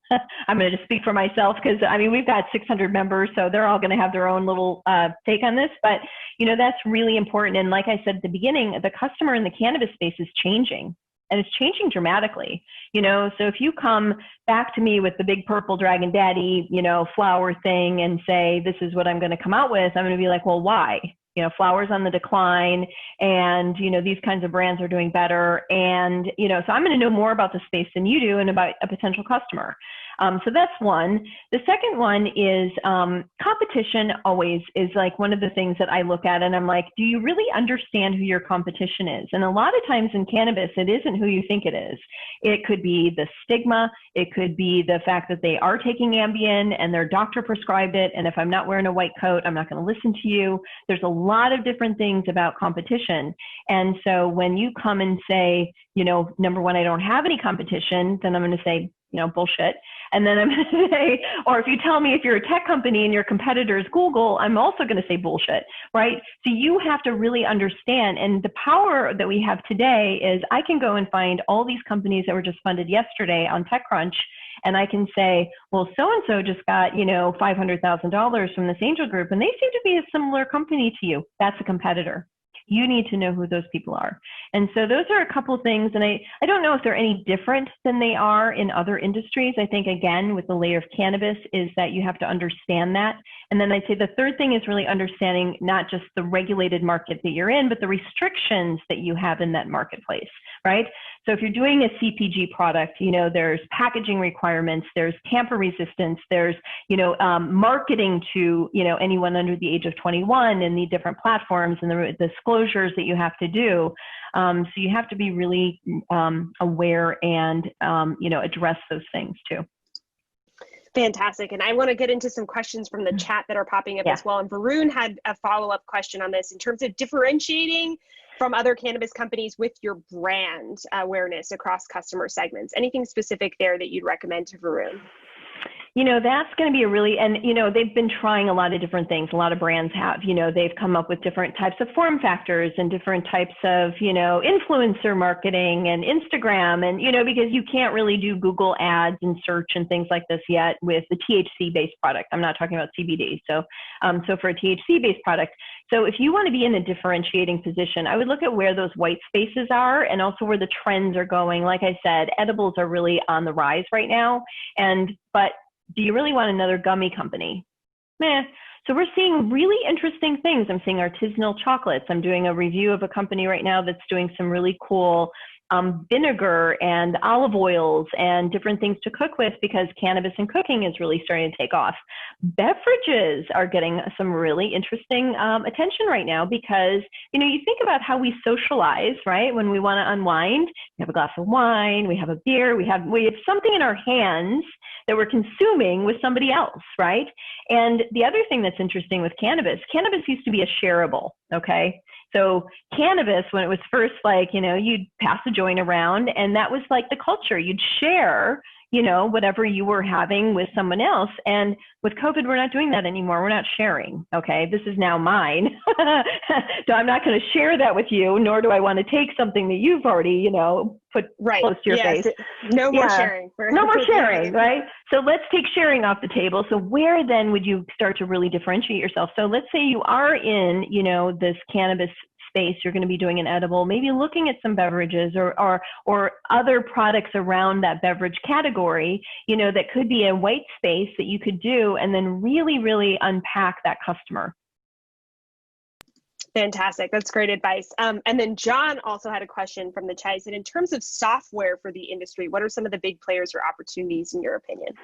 I'm going to just speak for myself because, I mean, we've got 600 members, so they're all going to have their own little take on this. But, you know, that's really important. And like I said at the beginning, the customer in the cannabis space is changing. And it's changing dramatically, you know. So if you come back to me with the big purple dragon daddy, you know, flower thing and say, this is what I'm going to come out with, I'm going to be like, well, why? You know, flowers on the decline and, you know, these kinds of brands are doing better. And, you know, so I'm going to know more about the space than you do and about a potential customer. So that's one. The second one is competition always is like one of the things that I look at and I'm like, do you really understand who your competition is? And a lot of times in cannabis, it isn't who you think it is. It could be the stigma. It could be the fact that they are taking Ambien and their doctor prescribed it. And if I'm not wearing a white coat, I'm not going to listen to you. There's a lot of different things about competition. And so when you come and say, you know, number one, I don't have any competition, then I'm going to say, you know, bullshit. And then I'm going to say, or if you tell me if you're a tech company and your competitor is Google, I'm also going to say bullshit, right? So you have to really understand. And the power that we have today is I can go and find all these companies that were just funded yesterday on TechCrunch. And I can say, well, so-and-so just got, you know, $500,000 from this angel group, and they seem to be a similar company to you. That's a competitor. You need to know who those people are. And so those are a couple of things. And I don't know if they're any different than they are in other industries. I think, again, with the layer of cannabis is that you have to understand that. And then I'd say the third thing is really understanding not just the regulated market that you're in, but the restrictions that you have in that marketplace, right? So if you're doing a CPG product, you know, there's packaging requirements, there's tamper resistance, there's, you know, marketing to, you know, anyone under the age of 21 and the different platforms and the disclosures that you have to do. So you have to be really aware and, you know, address those things too. Fantastic. And I want to get into some questions from the chat that are popping up as well. And Varun had a follow-up question on this in terms of differentiating from other cannabis companies with your brand awareness across customer segments. Anything specific there that you'd recommend to Varun? You know, that's going to be a really, and, you know, they've been trying a lot of different things. A lot of brands have, you know, they've come up with different types of form factors and different types of, you know, influencer marketing and Instagram. And, you know, because you can't really do Google ads and search and things like this yet with the THC-based product. I'm not talking about CBD. So for a THC-based product. So if you want to be in a differentiating position, I would look at where those white spaces are and also where the trends are going. Like I said, edibles are really on the rise right now. But do you really want another gummy company? Meh. So we're seeing really interesting things. I'm seeing artisanal chocolates. I'm doing a review of a company right now that's doing some really cool vinegar and olive oils and different things to cook with because cannabis and cooking is really starting to take off. Beverages are getting some really interesting attention right now because, you know, you think about how we socialize, right? When we want to unwind, we have a glass of wine, we have a beer, we have something in our hands that we're consuming with somebody else, right? And the other thing that's interesting with cannabis used to be a shareable, okay? So cannabis, when it was first like, you know, you'd pass a joint around and that was like the culture. You'd share, you know, whatever you were having with someone else. And with COVID, we're not doing that anymore. We're not sharing. Okay. This is now mine. So I'm not going to share that with you, nor do I want to take something that you've already, you know, put close to your face. No more sharing. No more sharing, right? So let's take sharing off the table. So where then would you start to really differentiate yourself? So let's say you are in, you know, this cannabis space, you're going to be doing an edible, maybe looking at some beverages or other products around that beverage category, you know, that could be a white space that you could do and then really, really unpack that customer. Fantastic. That's great advice. And then John also had a question from the chat. He said, in terms of software for the industry, what are some of the big players or opportunities in your opinion?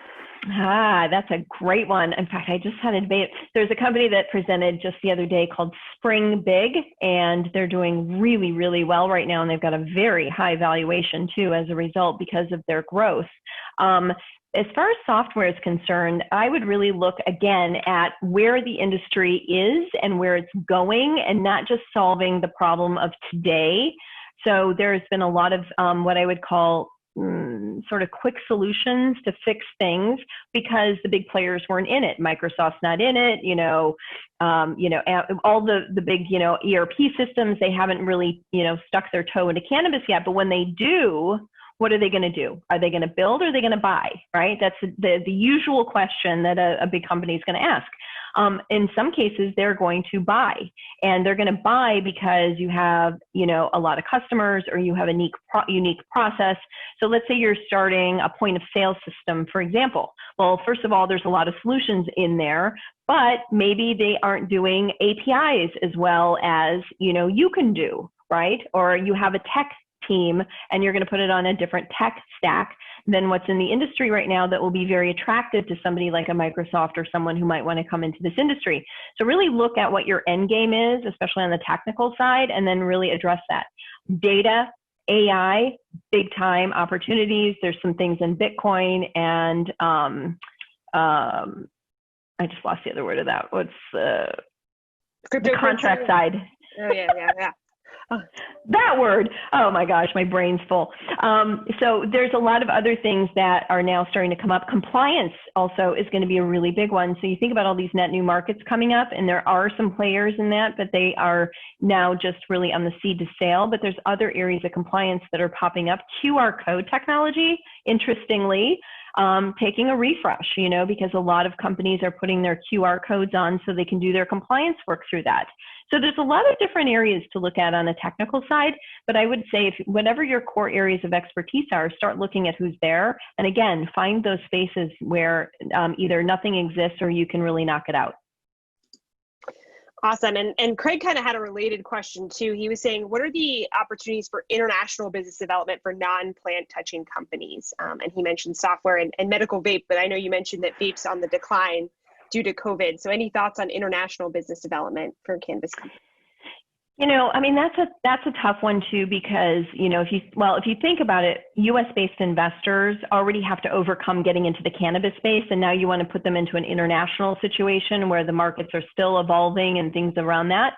That's a great one. In fact, I just had a debate. There's a company that presented just the other day called Spring Big, and they're doing really, really well right now. And they've got a very high valuation too as a result because of their growth. as far as software is concerned, I would really look again at where the industry is and where it's going, and not just solving the problem of today. So there's been a lot of what I would call sort of quick solutions to fix things because the big players weren't in it. Microsoft's not in it, all the big, ERP systems, they haven't really, stuck their toe into cannabis yet. But when they do, what are they going to do? Are they going to build or are they going to buy, right? That's the usual question that a big company is going to ask. In some cases, they're going to buy, and they're going to buy because you have, a lot of customers, or you have a unique process. So let's say you're starting a point of sale system, for example. Well, first of all, there's a lot of solutions in there, but maybe they aren't doing APIs as well as, you can do, right? Or you have a tech team and you're going to put it on a different tech stack than what's in the industry right now that will be very attractive to somebody like a Microsoft or someone who might want to come into this industry. So really look at what your end game is, especially on the technical side, and then really address that. Data, AI, big time opportunities. There's some things in Bitcoin and I just lost the other word of that. What's the contract side? Oh, yeah. That word. Oh my gosh, my brain's full. So there's a lot of other things that are now starting to come up. Compliance also is going to be a really big one. So you think about all these net new markets coming up, and there are some players in that, but they are now just really on the seed to sale. But there's other areas of compliance that are popping up. QR code technology, interestingly, taking a refresh, because a lot of companies are putting their QR codes on so they can do their compliance work through that. So there's a lot of different areas to look at on the technical side, but I would say whatever your core areas of expertise are, start looking at who's there. And again, find those spaces where either nothing exists or you can really knock it out. Awesome. And Craig kind of had a related question too. He was saying, what are the opportunities for international business development for non-plant touching companies? And he mentioned software and medical vape, but I know you mentioned that vape's on the decline due to COVID. So any thoughts on international business development for cannabis companies? That's a tough one too, because, if you think about it, US-based investors already have to overcome getting into the cannabis space. And now you want to put them into an international situation where the markets are still evolving and things around that.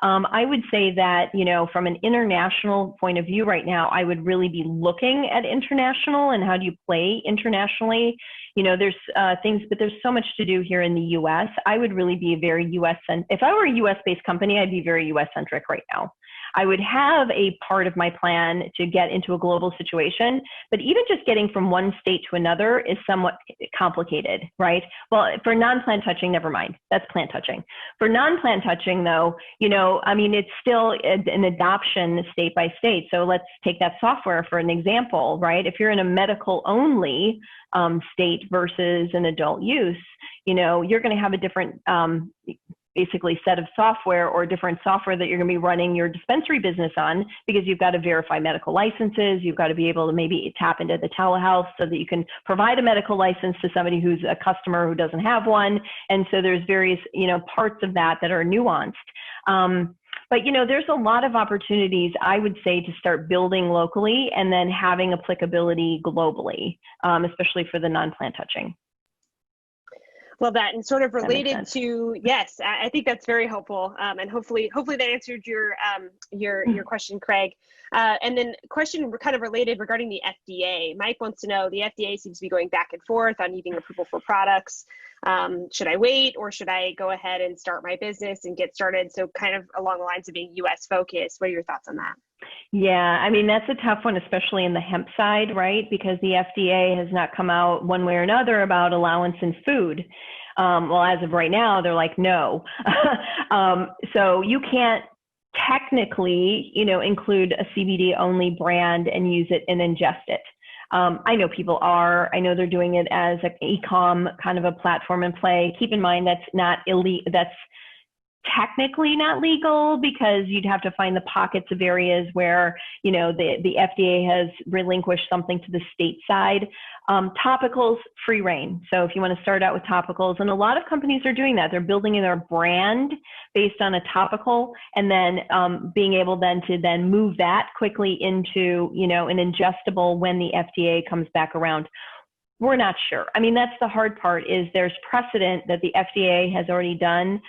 I would say that, from an international point of view right now, I would really be looking at international and how do you play internationally. There's things, but there's so much to do here in the US. I would really be a very if I were a US-based company, I'd be very US-centric right now. I would have a part of my plan to get into a global situation, but even just getting from one state to another is somewhat complicated, right? Well, for non-plant touching, never mind. That's plant touching. For non-plant touching though, it's still an adoption state by state. So let's take that software for an example, right? If you're in a medical only state versus an adult use, you're going to have a different basically set of software or different software that you're going to be running your dispensary business on, because you've got to verify medical licenses. You've got to be able to maybe tap into the telehealth so that you can provide a medical license to somebody who's a customer who doesn't have one. And so there's various, parts of that are nuanced. But, there's a lot of opportunities, I would say, to start building locally and then having applicability globally, especially for the non-plant touching. Love that. And sort of related to, yes, I think that's very helpful. And hopefully that answered your question, Craig. And then question kind of related regarding the FDA. Mike wants to know, the FDA seems to be going back and forth on needing approval for products. Should I wait, or should I go ahead and start my business and get started? So kind of along the lines of being US focused. What are your thoughts on that? Yeah, that's a tough one, especially in the hemp side, right? Because the FDA has not come out one way or another about allowance in food. Well, as of right now, they're like, no. So you can't technically, include a CBD only brand and use it and ingest it. I know people are. I know they're doing it as an e-com kind of a platform and play. Keep in mind that's not illegal. That's technically not legal, because you'd have to find the pockets of areas where, the FDA has relinquished something to the state side. Topicals, free reign. So if you want to start out with topicals, and a lot of companies are doing that, they're building their brand based on a topical, and then being able then to move that quickly into, an ingestible when the FDA comes back around. we're not sure. I mean, that's the hard part, is there's precedent that the FDA has already done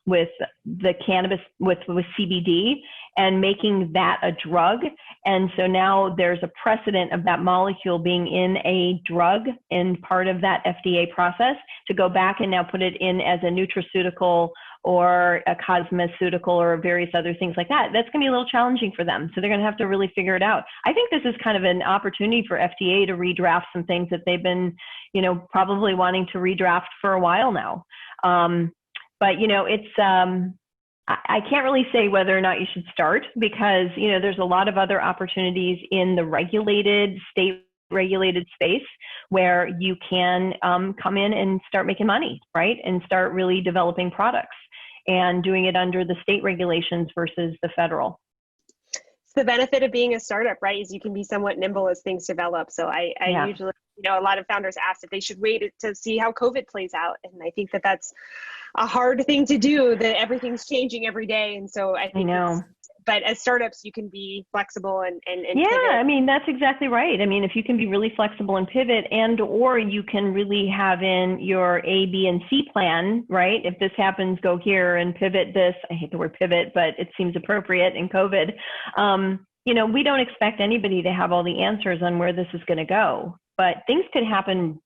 with the cannabis, with CBD, and making that a drug. And so now there's a precedent of that molecule being in a drug in part of that FDA process, to go back and now put it in as a nutraceutical or a cosmeceutical or various other things like that. That's going to be a little challenging for them. So they're going to have to really figure it out. I think this is kind of an opportunity for FDA to redraft some things that they've been, you know, probably wanting to redraft for a while now. But, you know, it's, I can't really say whether or not you should start, because, you know, there's a lot of other opportunities in the regulated, state regulated space where you can come in and start making money, right? And start really developing products and doing it under the state regulations versus the federal. It's the benefit of being a startup, right? Is you can be somewhat nimble as things develop. So I usually, you know, a lot of founders ask if they should wait to see how COVID plays out. And I think that that's a hard thing to do, that everything's changing every day. And so I think, but as startups, you can be flexible and yeah, pivot. I mean, that's exactly right. I mean, if you can be really flexible and pivot, and or you can really have in your A, B, and C plan, right? If this happens, go here and pivot this. I hate the word pivot, but it seems appropriate in COVID. You know, we don't expect anybody to have all the answers on where this is going to go, but things could happen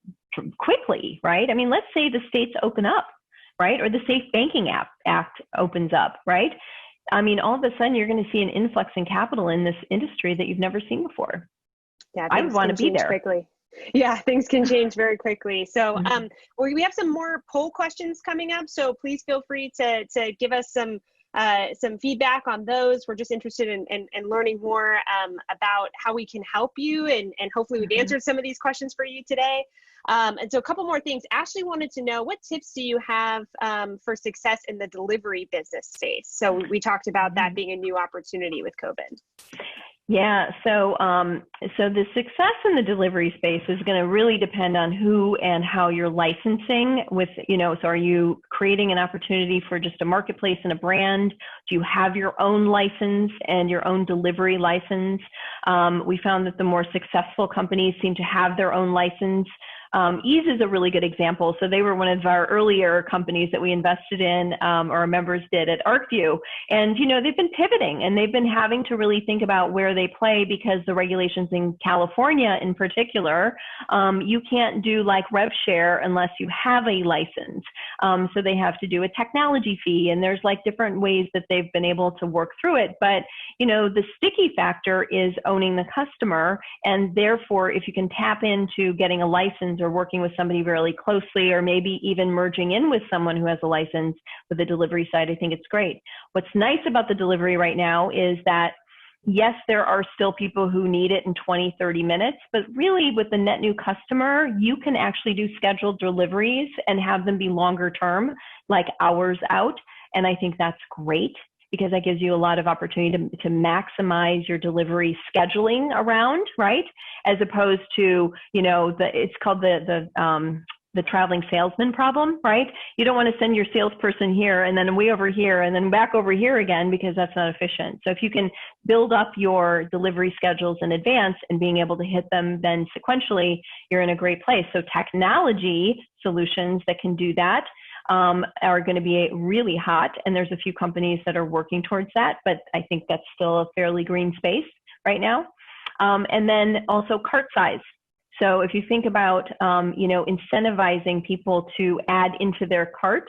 quickly, right? I mean, let's say the states open up, right? Or the Safe Banking Act opens up, right? I mean, all of a sudden you're going to see an influx in capital in this industry that you've never seen before. Yeah, I would want to be there. Quickly. Yeah, things can change very quickly. So we have some more poll questions coming up. So please feel free to give us some feedback on those. We're just interested in learning more about how we can help you, and hopefully we've answered some of these questions for you today. And so a couple more things. Ashley wanted to know, what tips do you have for success in the delivery business space? So we talked about that being a new opportunity with COVID. Yeah, so the success in the delivery space is going to really depend on who and how you're licensing with, you know, so are you creating an opportunity for just a marketplace and a brand? Do you have your own license and your own delivery license? We found that the more successful companies seem to have their own license. Ease is a really good example. So they were one of our earlier companies that we invested in, or our members did, at Arcview. And, you know, they've been pivoting, and they've been having to really think about where they play, because the regulations in California in particular, you can't do like rev share unless you have a license. So they have to do a technology fee, and there's like different ways that they've been able to work through it. But, you know, the sticky factor is owning the customer. And therefore, if you can tap into getting a license, or working with somebody really closely, or maybe even merging in with someone who has a license with the delivery side, I think it's great. What's nice about the delivery right now is that, yes, there are still people who need it in 20, 30 minutes, but really with the net new customer, you can actually do scheduled deliveries and have them be longer term, like hours out. And I think that's great, because that gives you a lot of opportunity to maximize your delivery scheduling around, right? As opposed to, you know, it's called the traveling salesman problem, right? You don't want to send your salesperson here and then way over here and then back over here again, because that's not efficient. So if you can build up your delivery schedules in advance and being able to hit them then sequentially, you're in a great place. So technology solutions that can do that are going to be really hot, and there's a few companies that are working towards that, but I think that's still a fairly green space right now. And then also cart size. So if you think about, you know, incentivizing people to add into their cart,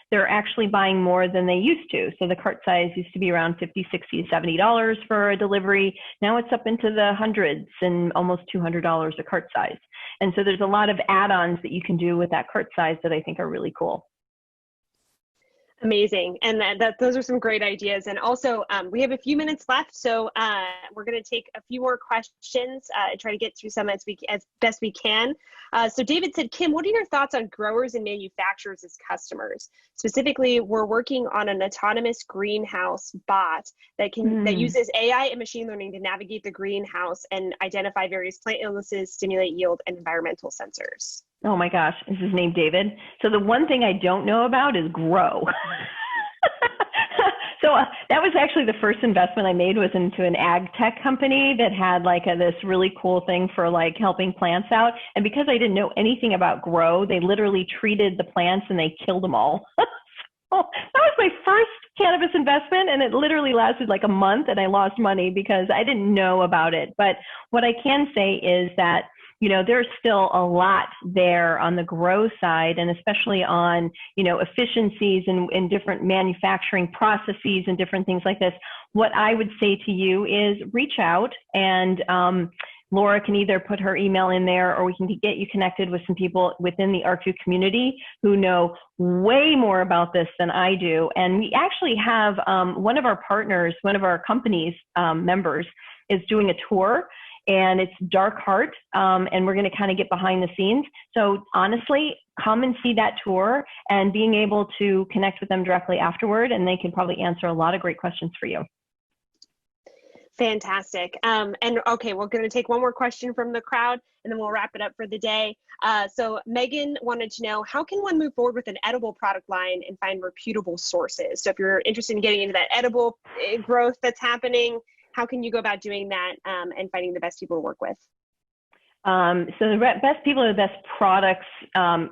they're actually buying more than they used to. So the cart size used to be around $50, $60, $70 for a delivery. Now it's up into the hundreds and almost $200 a cart size. And so there's a lot of add-ons that you can do with that cart size that I think are really cool. Amazing. And those are some great ideas. And also, we have a few minutes left, so we're going to take a few more questions and try to get through some as best we can. So David said, Kim, what are your thoughts on growers and manufacturers as customers? Specifically, we're working on an autonomous greenhouse bot that uses AI and machine learning to navigate the greenhouse and identify various plant illnesses, stimulate yield, and environmental sensors. Oh my gosh, is his name David? So the one thing I don't know about is grow. So that was actually the first investment I made, was into an ag tech company that had like this really cool thing for like helping plants out. And because I didn't know anything about grow, they literally treated the plants and they killed them all. Oh, that was my first cannabis investment, and it literally lasted like a month, and I lost money because I didn't know about it. But what I can say is that, there's still a lot there on the grow side, and especially on, efficiencies and different manufacturing processes and different things like this. What I would say to you is reach out, and Laura can either put her email in there, or we can get you connected with some people within the Arcview community who know way more about this than I do. And we actually have one of our partners, one of our company's members is doing a tour, and it's Dark Heart, and we're going to kind of get behind the scenes. So honestly, come and see that tour, and being able to connect with them directly afterward, and they can probably answer a lot of great questions for you. Fantastic. And okay, we're going to take one more question from the crowd, and then we'll wrap it up for the day. So Megan wanted to know, how can one move forward with an edible product line and find reputable sources? So if you're interested in getting into that edible growth that's happening, how can you go about doing that and finding the best people to work with? So the best people are the best products.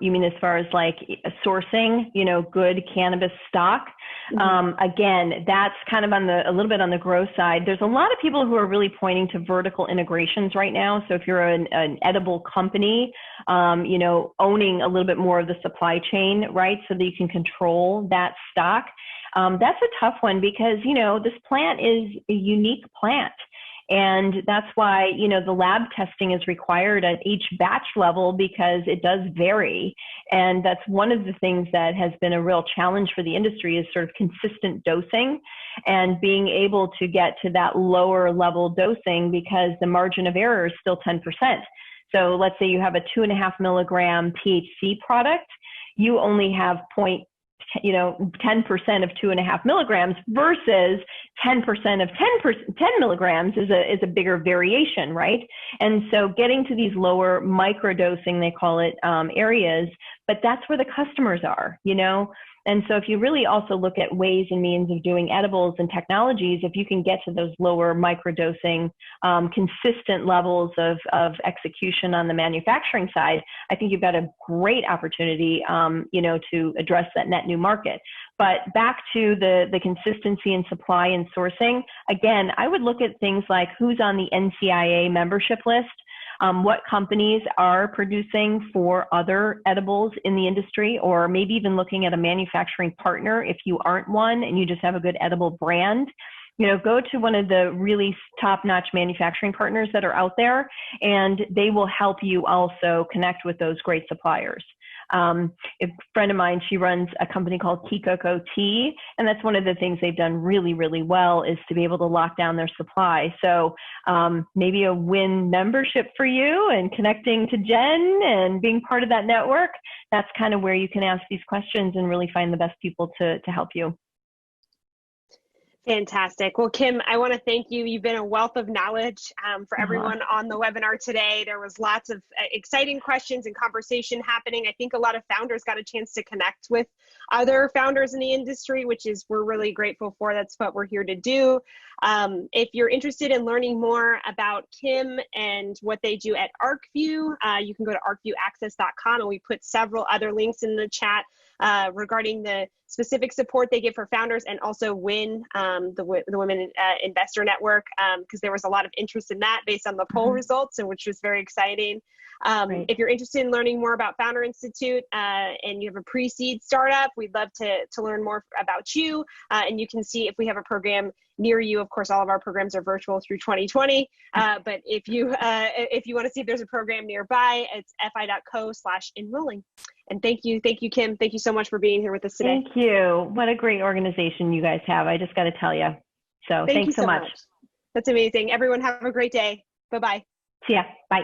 You mean as far as like sourcing, good cannabis stock? Mm-hmm. Again, that's kind of a little bit on the growth side. There's a lot of people who are really pointing to vertical integrations right now. So if you're an edible company, owning a little bit more of the supply chain, right? So that you can control that stock. That's a tough one because, this plant is a unique plant. And that's why, the lab testing is required at each batch level, because it does vary. And that's one of the things that has been a real challenge for the industry, is sort of consistent dosing and being able to get to that lower level dosing, because the margin of error is still 10%. So let's say you have a 2.5 milligram THC product, you only have 10% of 2.5 milligrams versus 10% of 10 milligrams is a bigger variation, right? And so getting to these lower microdosing, they call it, areas, but that's where the customers are, And so if you really also look at ways and means of doing edibles and technologies, if you can get to those lower microdosing, consistent levels of execution on the manufacturing side, I think you've got a great opportunity, to address that net new market. But back to the consistency in supply and sourcing, again, I would look at things like who's on the NCIA membership list. What companies are producing for other edibles in the industry, or maybe even looking at a manufacturing partner if you aren't one and you just have a good edible brand. Go to one of the really top-notch manufacturing partners that are out there, and they will help you also connect with those great suppliers. A friend of mine, she runs a company called Kikoko Tea, and that's one of the things they've done really, really well, is to be able to lock down their supply. So maybe a win membership for you, and connecting to Jen and being part of that network. That's kind of where you can ask these questions and really find the best people to help you. Fantastic. Well, Kim, I want to thank you. You've been a wealth of knowledge for everyone on the webinar today. There was lots of exciting questions and conversation happening. I think a lot of founders got a chance to connect with other founders in the industry, which is we're really grateful for. That's what we're here to do. If you're interested in learning more about Kim and what they do at Arcview, you can go to arcviewaccess.com, and we put several other links in the chat regarding the specific support they give for founders, and also WIN, the Women Investor Network, because there was a lot of interest in that based on the poll results, and which was very exciting. If you're interested in learning more about Founder Institute and you have a pre-seed startup, we'd love to learn more about you, and you can see if we have a program near you. Of course, all of our programs are virtual through 2020, but if you want to see if there's a program nearby, it's fi.co/enrolling. And thank you, Kim. Thank you so much for being here with us today. Thank you. What a great organization you guys have. I just got to tell you. So thanks so much. That's amazing. Everyone have a great day. Bye-bye. See ya. Bye.